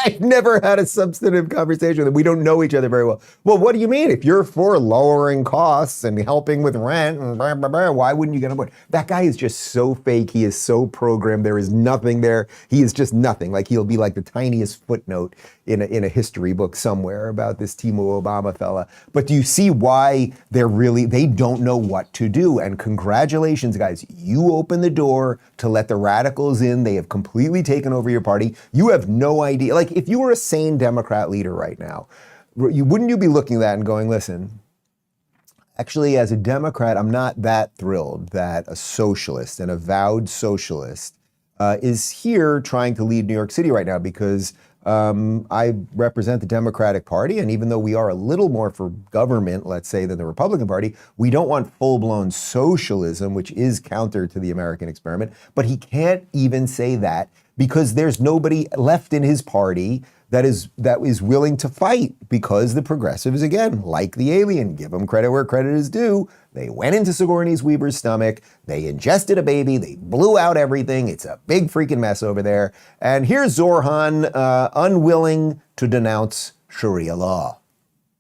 I've never had a substantive conversation with him. We don't know each other very well. Well, what do you mean? If you're for lowering costs and helping with rent, and blah, blah, blah, why wouldn't you get on board? That guy is just so fake. He is so programmed. There is nothing there. He is just nothing. Like he'll be like the tiniest footnote in a history book somewhere about this Timo Obama fella. But do you see why they don't know what to do? And congratulations, guys. You open the door to let the radicals in. They have completely taken over your party. You have no idea. Like if you were a sane Democrat leader right now, wouldn't you be looking at that and going, listen, actually as a Democrat, I'm not that thrilled that a socialist, an avowed socialist, is here trying to lead New York City right now because I represent the Democratic Party, and even though we are a little more for government, let's say, than the Republican Party, we don't want full-blown socialism, which is counter to the American experiment. But he can't even say that because there's nobody left in his party that is willing to fight, because the progressives, again, like the alien, give them credit where credit is due. They went into Sigourney Weaver's stomach, they ingested a baby, they blew out everything. It's a big freaking mess over there. And here's Zohran, unwilling to denounce Sharia law.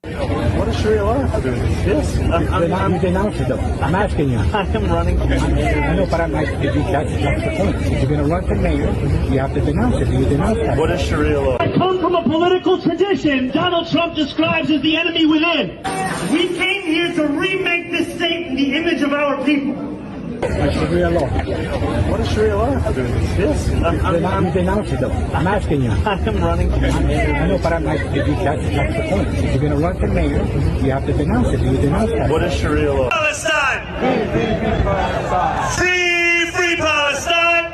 What does Sharia law have to do with this? I'm denouncing them. I'm asking you. I am running. I know, but I'm like, that's the point. If you're going to run for mayor, you have to denounce it. You denounce that.
What is Sharia law? I come from a political tradition Donald Trump describes as the enemy within. We came here to remake this state in the image of our people.
Sharia law.
What does Sharia law have to do with this?
I'm denouncing them. I'm asking you.
I am running.
I know, but I'm like, that's the point. If you're going to run for mayor, you have to denounce it. You denounce that.
What is Sharia law? Palestine! Free, free Palestine!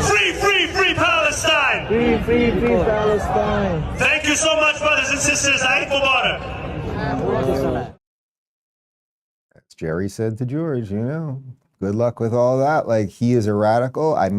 Free Palestine!
Free Palestine!
Thank you so much, brothers and sisters. Eid Mubarak.
As Jerry said to George, good luck with all that. Like, he is a radical. You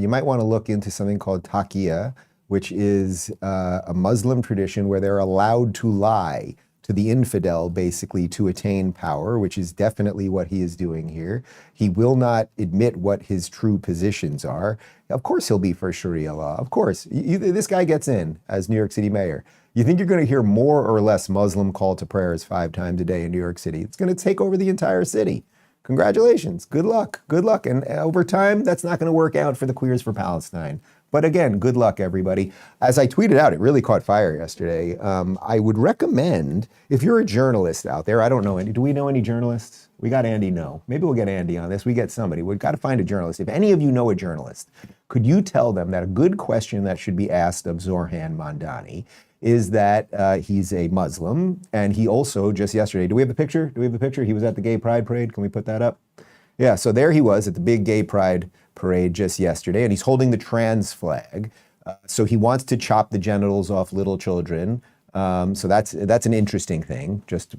might want to look into something called taqiyya, which is a Muslim tradition where they're allowed to lie to the infidel, basically, to attain power, which is definitely what he is doing here. He will not admit what his true positions are. Of course he'll be for Sharia law. Of course. This guy gets in as New York City mayor. You think you're going to hear more or less Muslim call to prayers 5 times a day in New York City? It's going to take over the entire city. Congratulations. Good luck. Good luck. And over time, that's not going to work out for the Queers for Palestine. But again, good luck, everybody. As I tweeted out, it really caught fire yesterday. I would recommend, if you're a journalist out there, I don't know any, do we know any journalists? We got Andy, no. Maybe we'll get Andy on this. We get somebody. We've got to find a journalist. If any of you know a journalist, could you tell them that a good question that should be asked of Zohran Mamdani is that he's a Muslim, and he also, just yesterday, do we have the picture? Do we have the picture? He was at the Gay Pride Parade. Can we put that up? Yeah, so there he was at the big Gay Pride Parade just yesterday, and he's holding the trans flag. So he wants to chop the genitals off little children. So that's an interesting thing, just,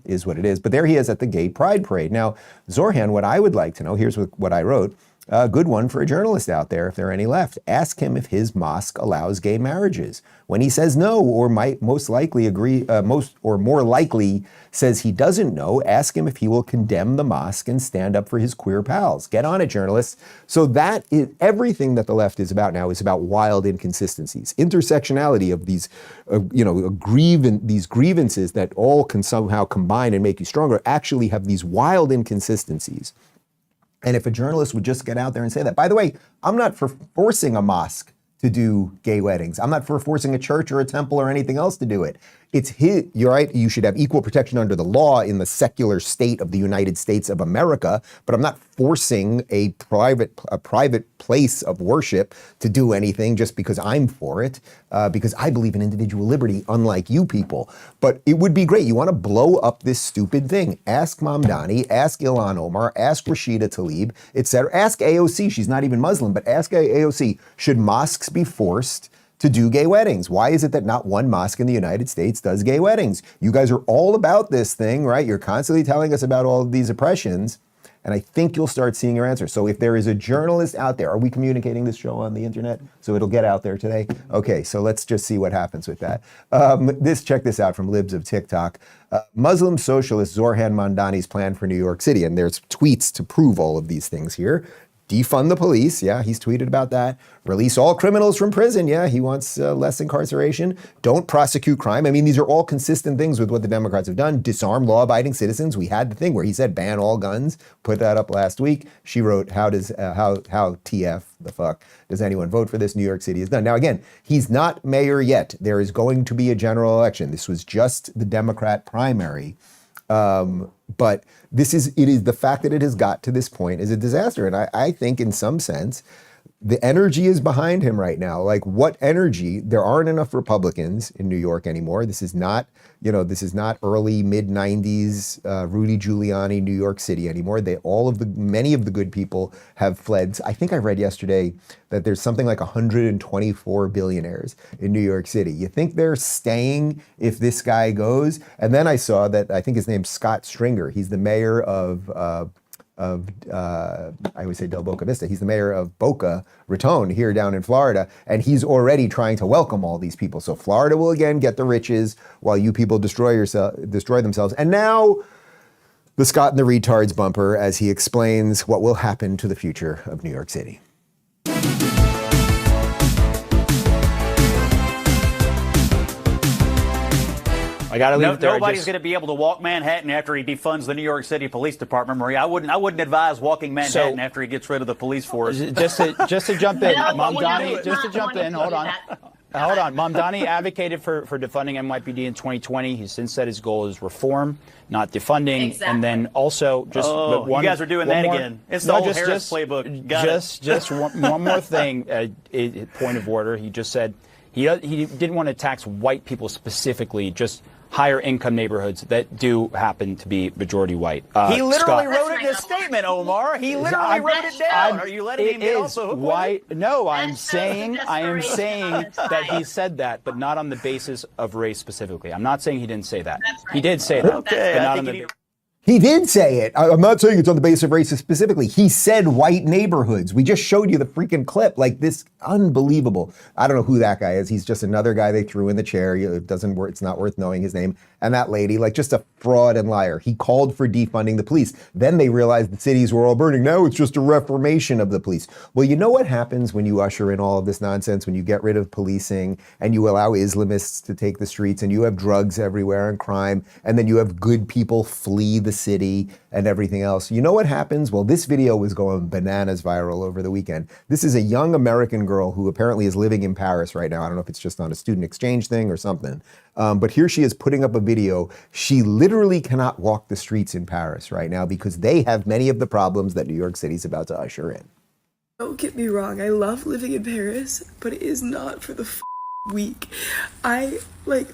is what it is. But there he is at the Gay Pride Parade. Now, Zohran, what I would like to know, here's what I wrote. A good one for a journalist out there, if there are any left. Ask him if his mosque allows gay marriages. When he says no, or might most likely agree, more likely says he doesn't know, ask him if he will condemn the mosque and stand up for his queer pals. Get on it, journalists. So that is everything that the left is about now, is about wild inconsistencies, intersectionality of these, these grievances that all can somehow combine and make you stronger, actually have these wild inconsistencies. And if a journalist would just get out there and say that, by the way, I'm not for forcing a mosque to do gay weddings. I'm not for forcing a church or a temple or anything else to do it. You're right, you should have equal protection under the law in the secular state of the United States of America, but I'm not forcing a private place of worship to do anything just because I'm for it, because I believe in individual liberty, unlike you people. But it would be great. You want to blow up this stupid thing. Ask Mamdani, ask Ilhan Omar, ask Rashida Tlaib, etc. Ask AOC, she's not even Muslim, but ask AOC, should mosques be forced to do gay weddings? Why is it that not one mosque in the United States does gay weddings? You guys are all about this thing, right? You're constantly telling us about all of these oppressions, and I think you'll start seeing your answer. So if there is a journalist out there, are we communicating this show on the internet so it'll get out there today? Okay, so let's just see what happens with that. Check this out from Libs of TikTok. Muslim socialist Zohran Mamdani's plan for New York City, and there's tweets to prove all of these things here. Defund the police, yeah, he's tweeted about that. Release all criminals from prison, yeah, he wants less incarceration. Don't prosecute crime. I mean, these are all consistent things with what the Democrats have done. Disarm law-abiding citizens. We had the thing where he said ban all guns. Put that up last week. She wrote, how TF the fuck does anyone vote for this? New York City is done. Now again, he's not mayor yet. There is going to be a general election. This was just the Democrat primary. But it is the fact that it has got to this point is a disaster. And I think in some sense, the energy is behind him right now. Like what energy? There aren't enough Republicans in New York anymore. This is not early mid 90s Rudy Giuliani New York City anymore. Many of the good people have fled. I think I read yesterday that there's something like 124 billionaires in New York City. You think they're staying if this guy goes? And then I saw that I think his name's Scott Stringer. He's the mayor of I always say Del Boca Vista. He's the mayor of Boca Raton here down in Florida, and he's already trying to welcome all these people. So Florida will again get the riches while you people destroy themselves. And now the Scott and the Retards bumper as he explains what will happen to the future of New York City.
I got to leave it there. Nobody's going to be able to walk Manhattan after he defunds the New York City Police Department, Marie. I wouldn't advise walking Manhattan after he gets rid of the police force.
Just to jump in, Mamdani. Just to jump in. Hold on. Mamdani advocated for defunding NYPD in 2020. He's since said his goal is reform, not defunding.
Exactly.
And then also
you guys are doing that again. It's the whole Harris playbook.
Just one more thing. Point of order. He just said he didn't want to tax white people specifically. Just higher income neighborhoods that do happen to be majority white.
He literally wrote it in his statement, Omar. He literally wrote it down. Are you letting him get off the hook?
White? No, I am saying that he said that, but not on the basis of race specifically. I'm not saying he didn't say that. Right. He did say that.
Okay,
but not on the
He did say it. I'm not saying it's on the basis of race specifically. He said white neighborhoods. We just showed you the freaking clip. Like this, unbelievable. I don't know who that guy is. He's just another guy they threw in the chair. It's not worth knowing his name. And that lady, like just a fraud and liar. He called for defunding the police. Then they realized the cities were all burning. Now it's just a reformation of the police. Well, you know what happens when you usher in all of this nonsense, when you get rid of policing and you allow Islamists to take the streets and you have drugs everywhere and crime, and then you have good people flee the city and everything else. You know what happens? Well, this video was going bananas viral over the weekend. This is a young American girl who apparently is living in Paris right now. I don't know if it's just on a student exchange thing or something. But here she is putting up a video. She literally cannot walk the streets in Paris right now because they have many of the problems that New York City's about to usher in.
Don't get me wrong. I love living in Paris, but it is not for the week. I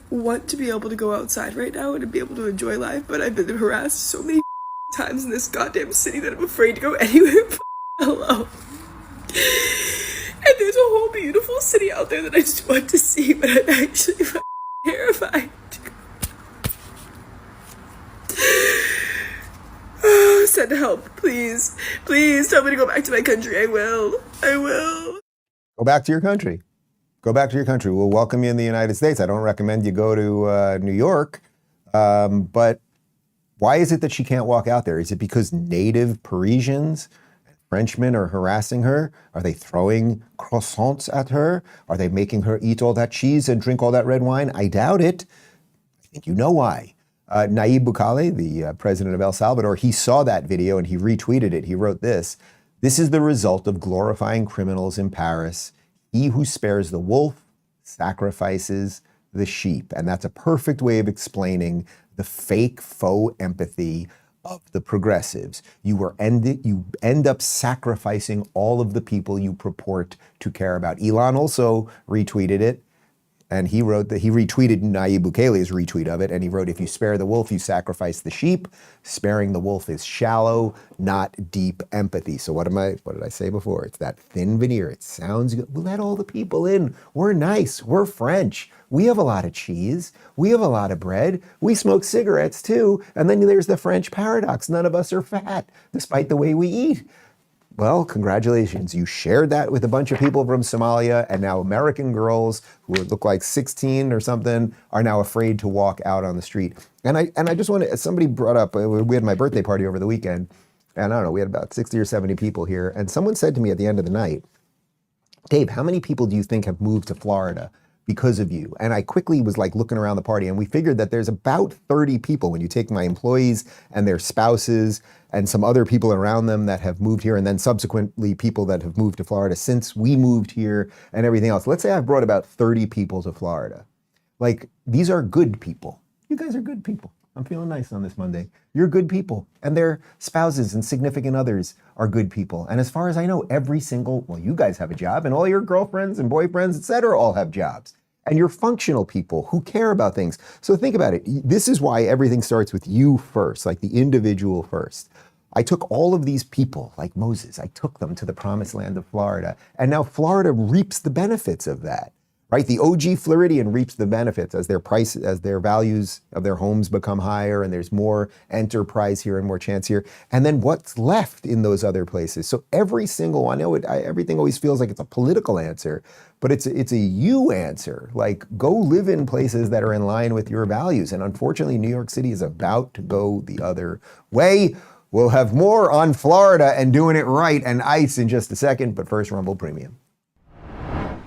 want to be able to go outside right now and to be able to enjoy life, but I've been harassed so many times in this goddamn city that I'm afraid to go anywhere alone. And there's a whole beautiful city out there that I just want to see, but I'm actually terrified. Send help, please. Please tell me to go back to my country. I will. I will.
Go back to your country. Go back to your country. We'll welcome you in the United States. I don't recommend you go to New York. But why is it that she can't walk out there? Is it because native Parisians and Frenchmen are harassing her? Are they throwing croissants at her? Are they making her eat all that cheese and drink all that red wine? I doubt it. I think you know why. Nayib Bukele, the president of El Salvador, he saw that video and he retweeted it. He wrote this: "This is the result of glorifying criminals in Paris. He who spares the wolf sacrifices the sheep." And that's a perfect way of explaining the fake faux empathy of the progressives. You end up sacrificing all of the people you purport to care about. Elon also retweeted it. And he wrote that he retweeted Nayib Bukele's retweet of it. And he wrote, "If you spare the wolf, you sacrifice the sheep. Sparing the wolf is shallow, not deep empathy." So what did I say before? It's that thin veneer. It sounds good. We'll let all the people in. We're nice. We're French. We have a lot of cheese. We have a lot of bread. We smoke cigarettes too. And then there's the French paradox. None of us are fat, despite the way we eat. Well, congratulations. You shared that with a bunch of people from Somalia, and now American girls who look like 16 or something are now afraid to walk out on the street. And I just want to, somebody brought up, we had my birthday party over the weekend, and I don't know, we had about 60 or 70 people here, and someone said to me at the end of the night, "Dave, how many people do you think have moved to Florida because of you?" And I quickly was like looking around the party, and we figured that there's about 30 people when you take my employees and their spouses and some other people around them that have moved here, and then subsequently people that have moved to Florida since we moved here and everything else. Let's say I've brought about 30 people to Florida. Like, these are good people. You guys are good people. I'm feeling nice on this Monday. You're good people, and their spouses and significant others are good people. And as far as I know, every single, well, you guys have a job, and all your girlfriends and boyfriends, et cetera, all have jobs. And you're functional people who care about things. So think about it. This is why everything starts with you first, like the individual first. I took all of these people, like Moses, I took them to the promised land of Florida. And now Florida reaps the benefits of that, right? The OG Floridian reaps the benefits as their values of their homes become higher, and there's more enterprise here and more chance here. And then what's left in those other places? So every single one, I know everything always feels like it's a political answer, but it's a you answer. Like, go live in places that are in line with your values. And unfortunately, New York City is about to go the other way. We'll have more on Florida and doing it right and ICE in just a second, but first, Rumble Premium.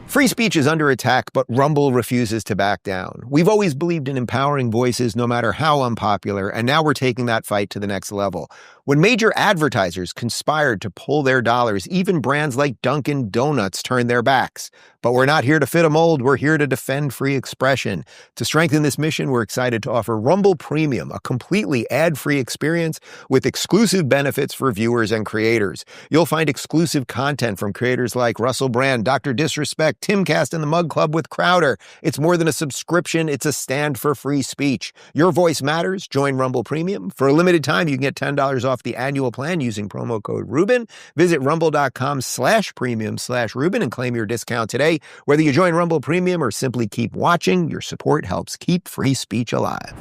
Free speech is under attack, but Rumble refuses to back down. We've always believed in empowering voices, no matter how unpopular, and now we're taking that fight to the next level. When major advertisers conspired to pull their dollars, even brands like Dunkin' Donuts turned their backs. But we're not here to fit a mold, we're here to defend free expression. To strengthen this mission, we're excited to offer Rumble Premium, a completely ad-free experience with exclusive benefits for viewers and creators. You'll find exclusive content from creators like Russell Brand, Dr. Disrespect, Timcast, and the Mug Club with Crowder. It's more than a subscription, it's a stand for free speech. Your voice matters. Join Rumble Premium. For a limited time, you can get $10 off the annual plan using promo code Rubin. Visit rumble.com/premium/Rubin and claim your discount today. Whether you join Rumble Premium or simply keep watching, your support helps keep free speech alive.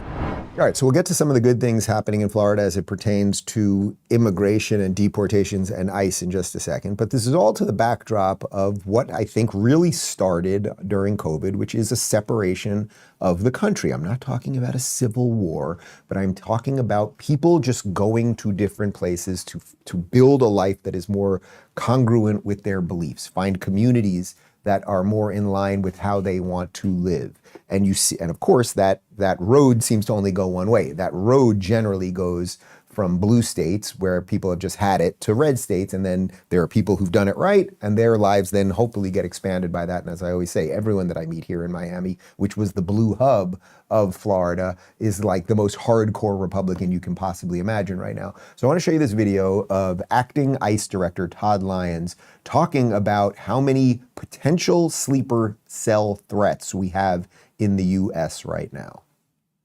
All right, so we'll get to some of the good things happening in Florida as it pertains to immigration and deportations and ICE in just a second. But this is all to the backdrop of what I think really started during COVID, which is a separation of the country. I'm not talking about a civil war, but I'm talking about people just going to different places to build a life that is more congruent with their beliefs, find communities that are more in line with how they want to live. And you see, and of course, that road seems to only go one way. That road generally goes from blue states where people have just had it to red states. And then there are people who've done it right, and their lives then hopefully get expanded by that. And as I always say, everyone that I meet here in Miami, which was the blue hub of Florida, is like the most hardcore Republican you can possibly imagine right now. So I want to show you this video of acting ICE Director Todd Lyons talking about how many potential sleeper cell threats we have in the U.S. right now.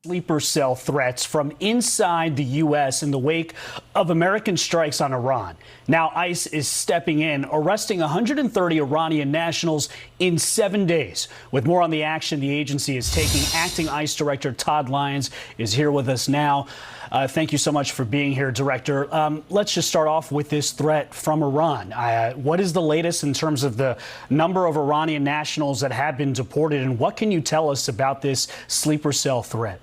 Sleeper cell threats from inside the U.S. in the wake of American strikes on Iran. Now ICE is stepping in, arresting 130 Iranian nationals in 7 days. With more on the action the agency is taking, acting ICE Director Todd Lyons is here with us now. Thank you so much for being here, Director. Let's just start off with this threat from Iran. What is the latest in terms of the number of Iranian nationals that have been deported, and what can you tell us about this sleeper cell threat?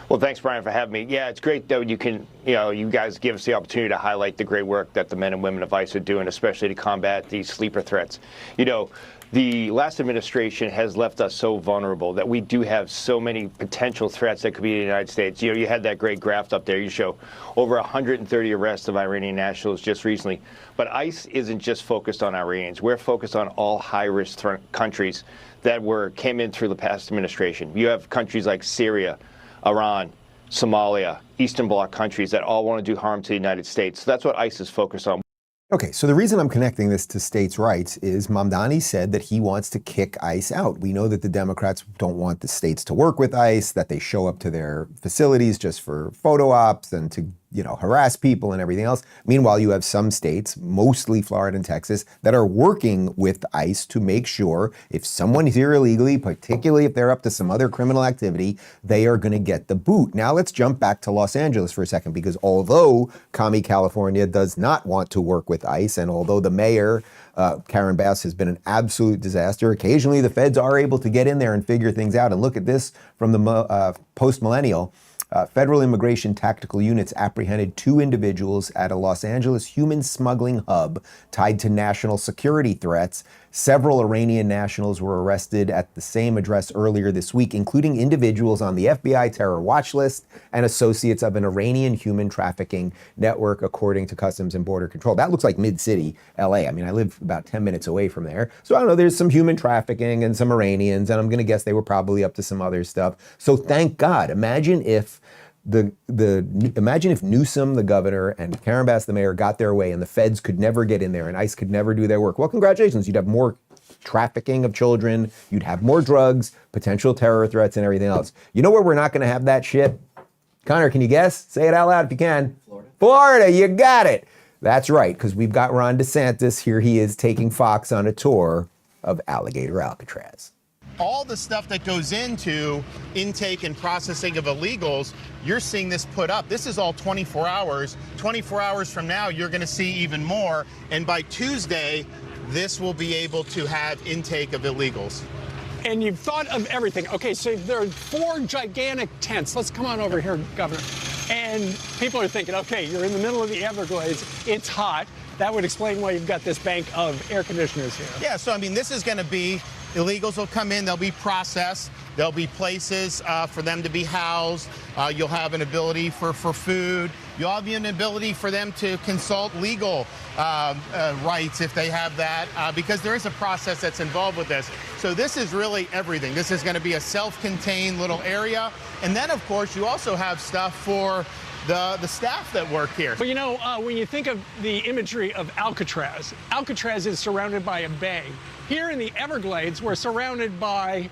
Well, thanks, Brian, for having me. Yeah, it's great that you guys give us the opportunity to highlight the great work that the men and women of ICE are doing, especially to combat these sleeper threats. The last administration has left us so vulnerable that we do have so many potential threats that could be in the United States. You had that great graph up there. You show over 130 arrests of Iranian nationals just recently. But ICE isn't just focused on Iranians. We're focused on all high-risk countries that came in through the past administration. You have countries like Syria, Iran, Somalia, Eastern Bloc countries that all want to do harm to the United States. So that's what ICE is focused on.
Okay, so the reason I'm connecting this to states' rights is Mamdani said that he wants to kick ICE out. We know that the Democrats don't want the states to work with ICE, that they show up to their facilities just for photo ops and to harass people and everything else. Meanwhile, you have some states, mostly Florida and Texas, that are working with ICE to make sure if someone is here illegally, particularly if they're up to some other criminal activity, they are going to get the boot. Now let's jump back to Los Angeles for a second, because although Coney, California does not want to work with ICE, and although the mayor, Karen Bass, has been an absolute disaster, occasionally the feds are able to get in there and figure things out. And look at this from the post-millennial. Federal immigration tactical units apprehended 2 individuals at a Los Angeles human smuggling hub tied to national security threats. Several Iranian nationals were arrested at the same address earlier this week, including individuals on the FBI terror watch list and associates of an Iranian human trafficking network, according to Customs and Border Control. That looks like mid-city LA. I mean, I live about 10 minutes away from there. So I don't know, there's some human trafficking and some Iranians, and I'm going to guess they were probably up to some other stuff. So thank God. Imagine if Newsom, the governor, and Karen Bass, the mayor, got their way and the feds could never get in there and ICE could never do their work. Well, congratulations. You'd have more trafficking of children. You'd have more drugs, potential terror threats, and everything else. You know where we're not going to have that shit? Connor, can you guess? Say it out loud if you can. Florida, you got it. That's right, because we've got Ron DeSantis. Here he is taking Fox on a tour of Alligator Alcatraz.
All the stuff that goes into intake and processing of illegals, you're seeing this put up. This is all 24 hours. 24 hours from now, you're going to see even more. And by Tuesday, this will be able to have intake of illegals.
And you've thought of everything. Okay, so there are 4 gigantic tents. Let's come on over here, Governor. And people are thinking, okay, you're in the middle of the Everglades. It's hot. That would explain why you've got this bank of air conditioners here.
Yeah, so I mean, this is going to be, illegals will come in, they'll be processed. There'll be places for them to be housed. You'll have an ability for food. You'll have an ability for them to consult legal rights if they have that, because there is a process that's involved with this. So this is really everything. This is going to be a self-contained little area. And then, of course, you also have stuff for the staff that work here.
But you know, when you think of the imagery of Alcatraz, Alcatraz is surrounded by a bay. Here in the Everglades, we're surrounded by,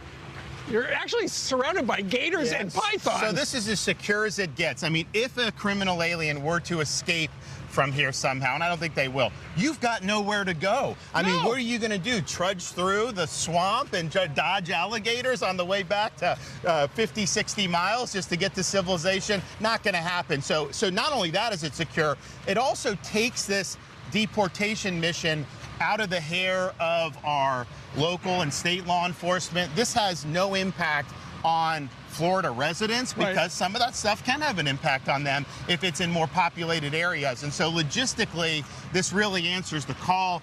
you're actually surrounded by gators and pythons.
So this is as secure as it gets. I mean, if a criminal alien were to escape from here somehow, and I don't think they will, you've got nowhere to go. I mean, what are you going to do? Trudge through the swamp and dodge alligators on the way back to 50, 60 miles just to get to civilization? Not going to happen. So not only that is it secure, it also takes this deportation mission out of the hair of our local and state law enforcement. This has no impact on Florida residents because some of that stuff can have an impact on them if it's in more populated areas. And so logistically, this really answers the call.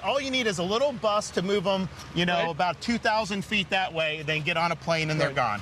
All you need is a little bus to move them, about 2,000 feet that way, then get on a plane and they're gone.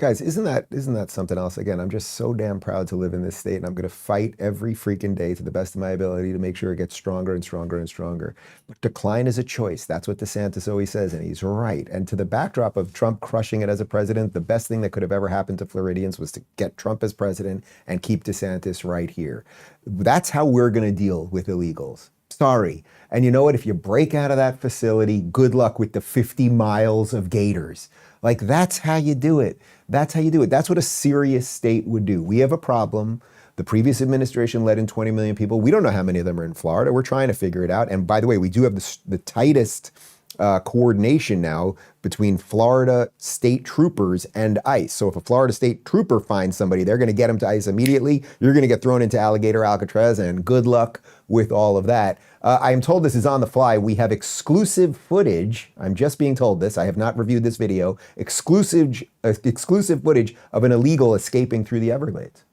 Guys, isn't that something else? Again, I'm just so damn proud to live in this state, and I'm going to fight every freaking day to the best of my ability to make sure it gets stronger and stronger and stronger. But decline is a choice. That's what DeSantis always says, and he's right. And to the backdrop of Trump crushing it as a president, the best thing that could have ever happened to Floridians was to get Trump as president and keep DeSantis right here. That's how we're going to deal with illegals. Sorry. And you know what? If you break out of that facility, good luck with the 50 miles of gators. Like, that's how you do it. That's how you do it. That's what a serious state would do. We have a problem. The previous administration let in 20 million people. We don't know how many of them are in Florida. We're trying to figure it out. And by the way, we do have the tightest coordination now between Florida state troopers and ICE. So if a Florida state trooper finds somebody, they're going to get them to ICE immediately. You're going to get thrown into Alligator Alcatraz, and good luck with all of that. I am told this is on the fly. We have exclusive footage. I'm just being told this. I have not reviewed this video. Exclusive footage of an illegal escaping through the Everglades.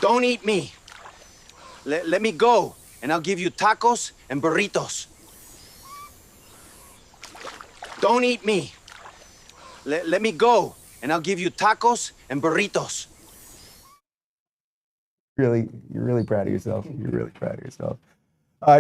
Don't eat me. Let me go, and I'll give you tacos and burritos. Don't eat me. Let me go, and I'll give you tacos and burritos.
You're really proud of yourself. You're really proud of yourself.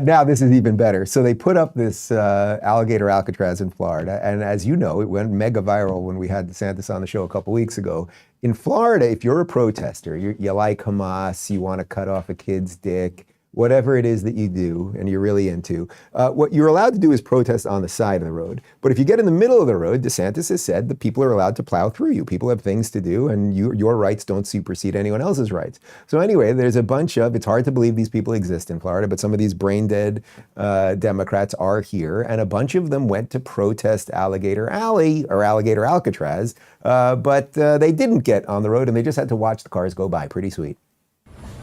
Now this is even better. So they put up this Alligator Alcatraz in Florida, and as you know, it went mega viral when we had DeSantis on the show a couple weeks ago. In Florida, if you're a protester, you like Hamas, you want to cut off a kid's dick, whatever it is that you do and you're really into, what you're allowed to do is protest on the side of the road. But if you get in the middle of the road, DeSantis has said that people are allowed to plow through you. People have things to do, and your rights don't supersede anyone else's rights. So anyway, there's a bunch of, it's hard to believe these people exist in Florida, but some of these brain dead Democrats are here, and a bunch of them went to protest Alligator Alley or Alligator Alcatraz, but they didn't get on the road, and they just had to watch the cars go by. Pretty sweet.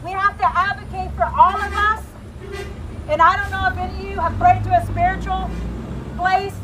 We have to advocate for all of us. And I don't know if any of you have prayed to a spiritual place,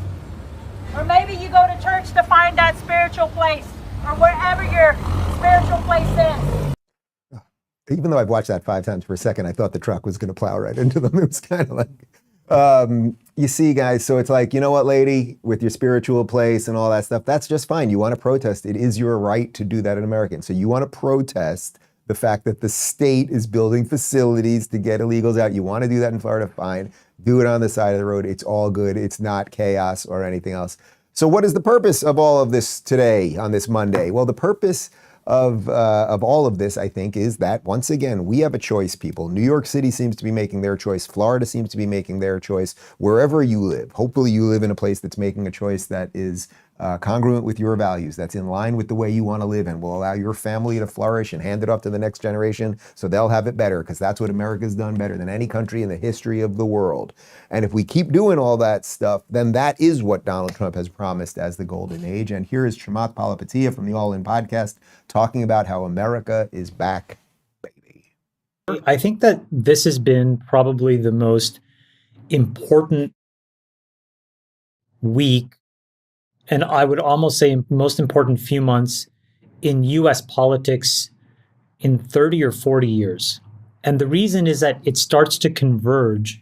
or maybe you go to church to find that spiritual place, or wherever your spiritual place is.
Even though I've watched that 5 times per second, I thought the truck was going to plow right into them. It was kind of like, you see, guys, so it's like, you know what, lady, with your spiritual place and all that stuff, that's just fine. You want to protest. It is your right to do that in America. So you want to protest the fact that the state is building facilities to get illegals out. You want to do that in Florida, fine. Do it on the side of the road. It's all good. It's not chaos or anything else. So what is the purpose of all of this today on this Monday? Well, the purpose of all of this, I think, is that, once again, we have a choice, people. New York City seems to be making their choice. Florida seems to be making their choice. Wherever you live, hopefully you live in a place that's making a choice that is congruent with your values, that's in line with the way you want to live and will allow your family to flourish and hand it off to the next generation so they'll have it better, because that's what America's done better than any country in the history of the world. And if we keep doing all that stuff, then that is what Donald Trump has promised as the golden age. And here is Chamath Palihapitiya from the All In podcast talking about how America is back, baby.
I think that this has been probably the most important week, and I would almost say most important few months in U.S. politics in 30 or 40 years. And the reason is that it starts to converge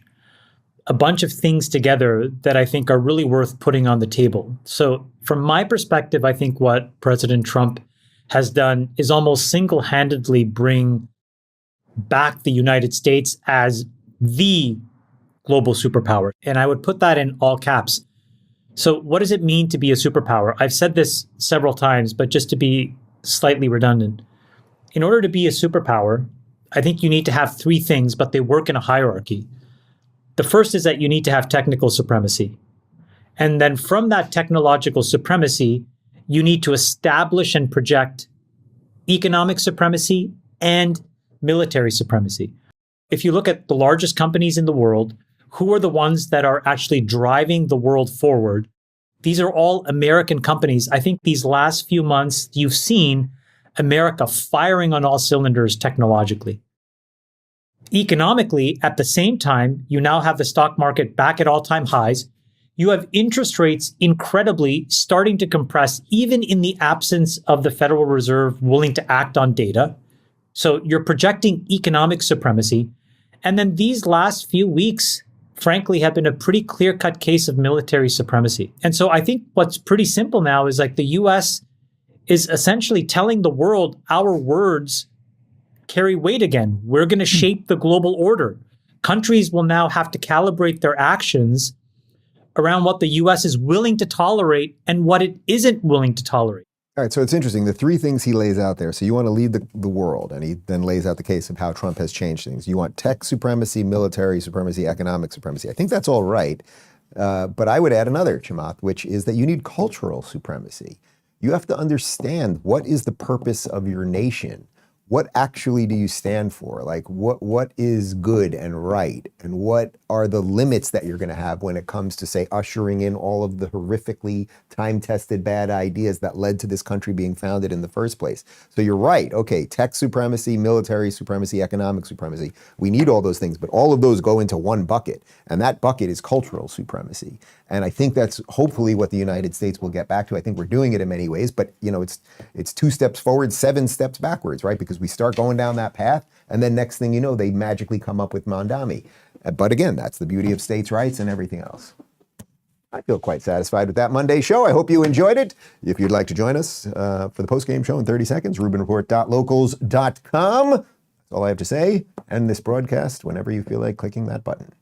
a bunch of things together that I think are really worth putting on the table. So from my perspective, I think what President Trump has done is almost single-handedly bring back the United States as the global superpower. And I would put that in all caps. So what does it mean to be a superpower? I've said this several times, but just to be slightly redundant, in order to be a superpower, I think you need to have three things, but they work in a hierarchy. The first is that you need to have technical supremacy. And then from that technological supremacy, you need to establish and project economic supremacy and military supremacy. If you look at the largest companies in the world, who are the ones that are actually driving the world forward? These are all American companies. I think these last few months, you've seen America firing on all cylinders technologically. Economically, at the same time, you now have the stock market back at all-time highs. You have interest rates incredibly starting to compress, even in the absence of the Federal Reserve willing to act on data. So you're projecting economic supremacy. And then these last few weeks, frankly, have been a pretty clear-cut case of military supremacy. And so I think what's pretty simple now is like the U.S. is essentially telling the world our words carry weight again. We're going to shape the global order. Countries will now have to calibrate their actions around what the U.S. is willing to tolerate and what it isn't willing to tolerate.
All right, so it's interesting. The three things he lays out there. So you want to lead the world, and he then lays out the case of how Trump has changed things. You want tech supremacy, military supremacy, economic supremacy. I think that's all right. But I would add another, Chamath, which is that you need cultural supremacy. You have to understand what is the purpose of your nation. What actually do you stand for? Like what is good and right? And what are the limits that you're going to have when it comes to, say, ushering in all of the horrifically time-tested bad ideas that led to this country being founded in the first place? So you're right. Okay, tech supremacy, military supremacy, economic supremacy. We need all those things, but all of those go into one bucket. And that bucket is cultural supremacy. And I think that's hopefully what the United States will get back to. I think we're doing it in many ways, but it's 2 steps forward, 7 steps backwards, right? Because we start going down that path, and then next thing you know, they magically come up with Mamdani. But again, that's the beauty of states' rights and everything else. I feel quite satisfied with that Monday show. I hope you enjoyed it. If you'd like to join us for the post-game show in 30 seconds, RubinReport.locals.com. That's all I have to say. End this broadcast whenever you feel like clicking that button.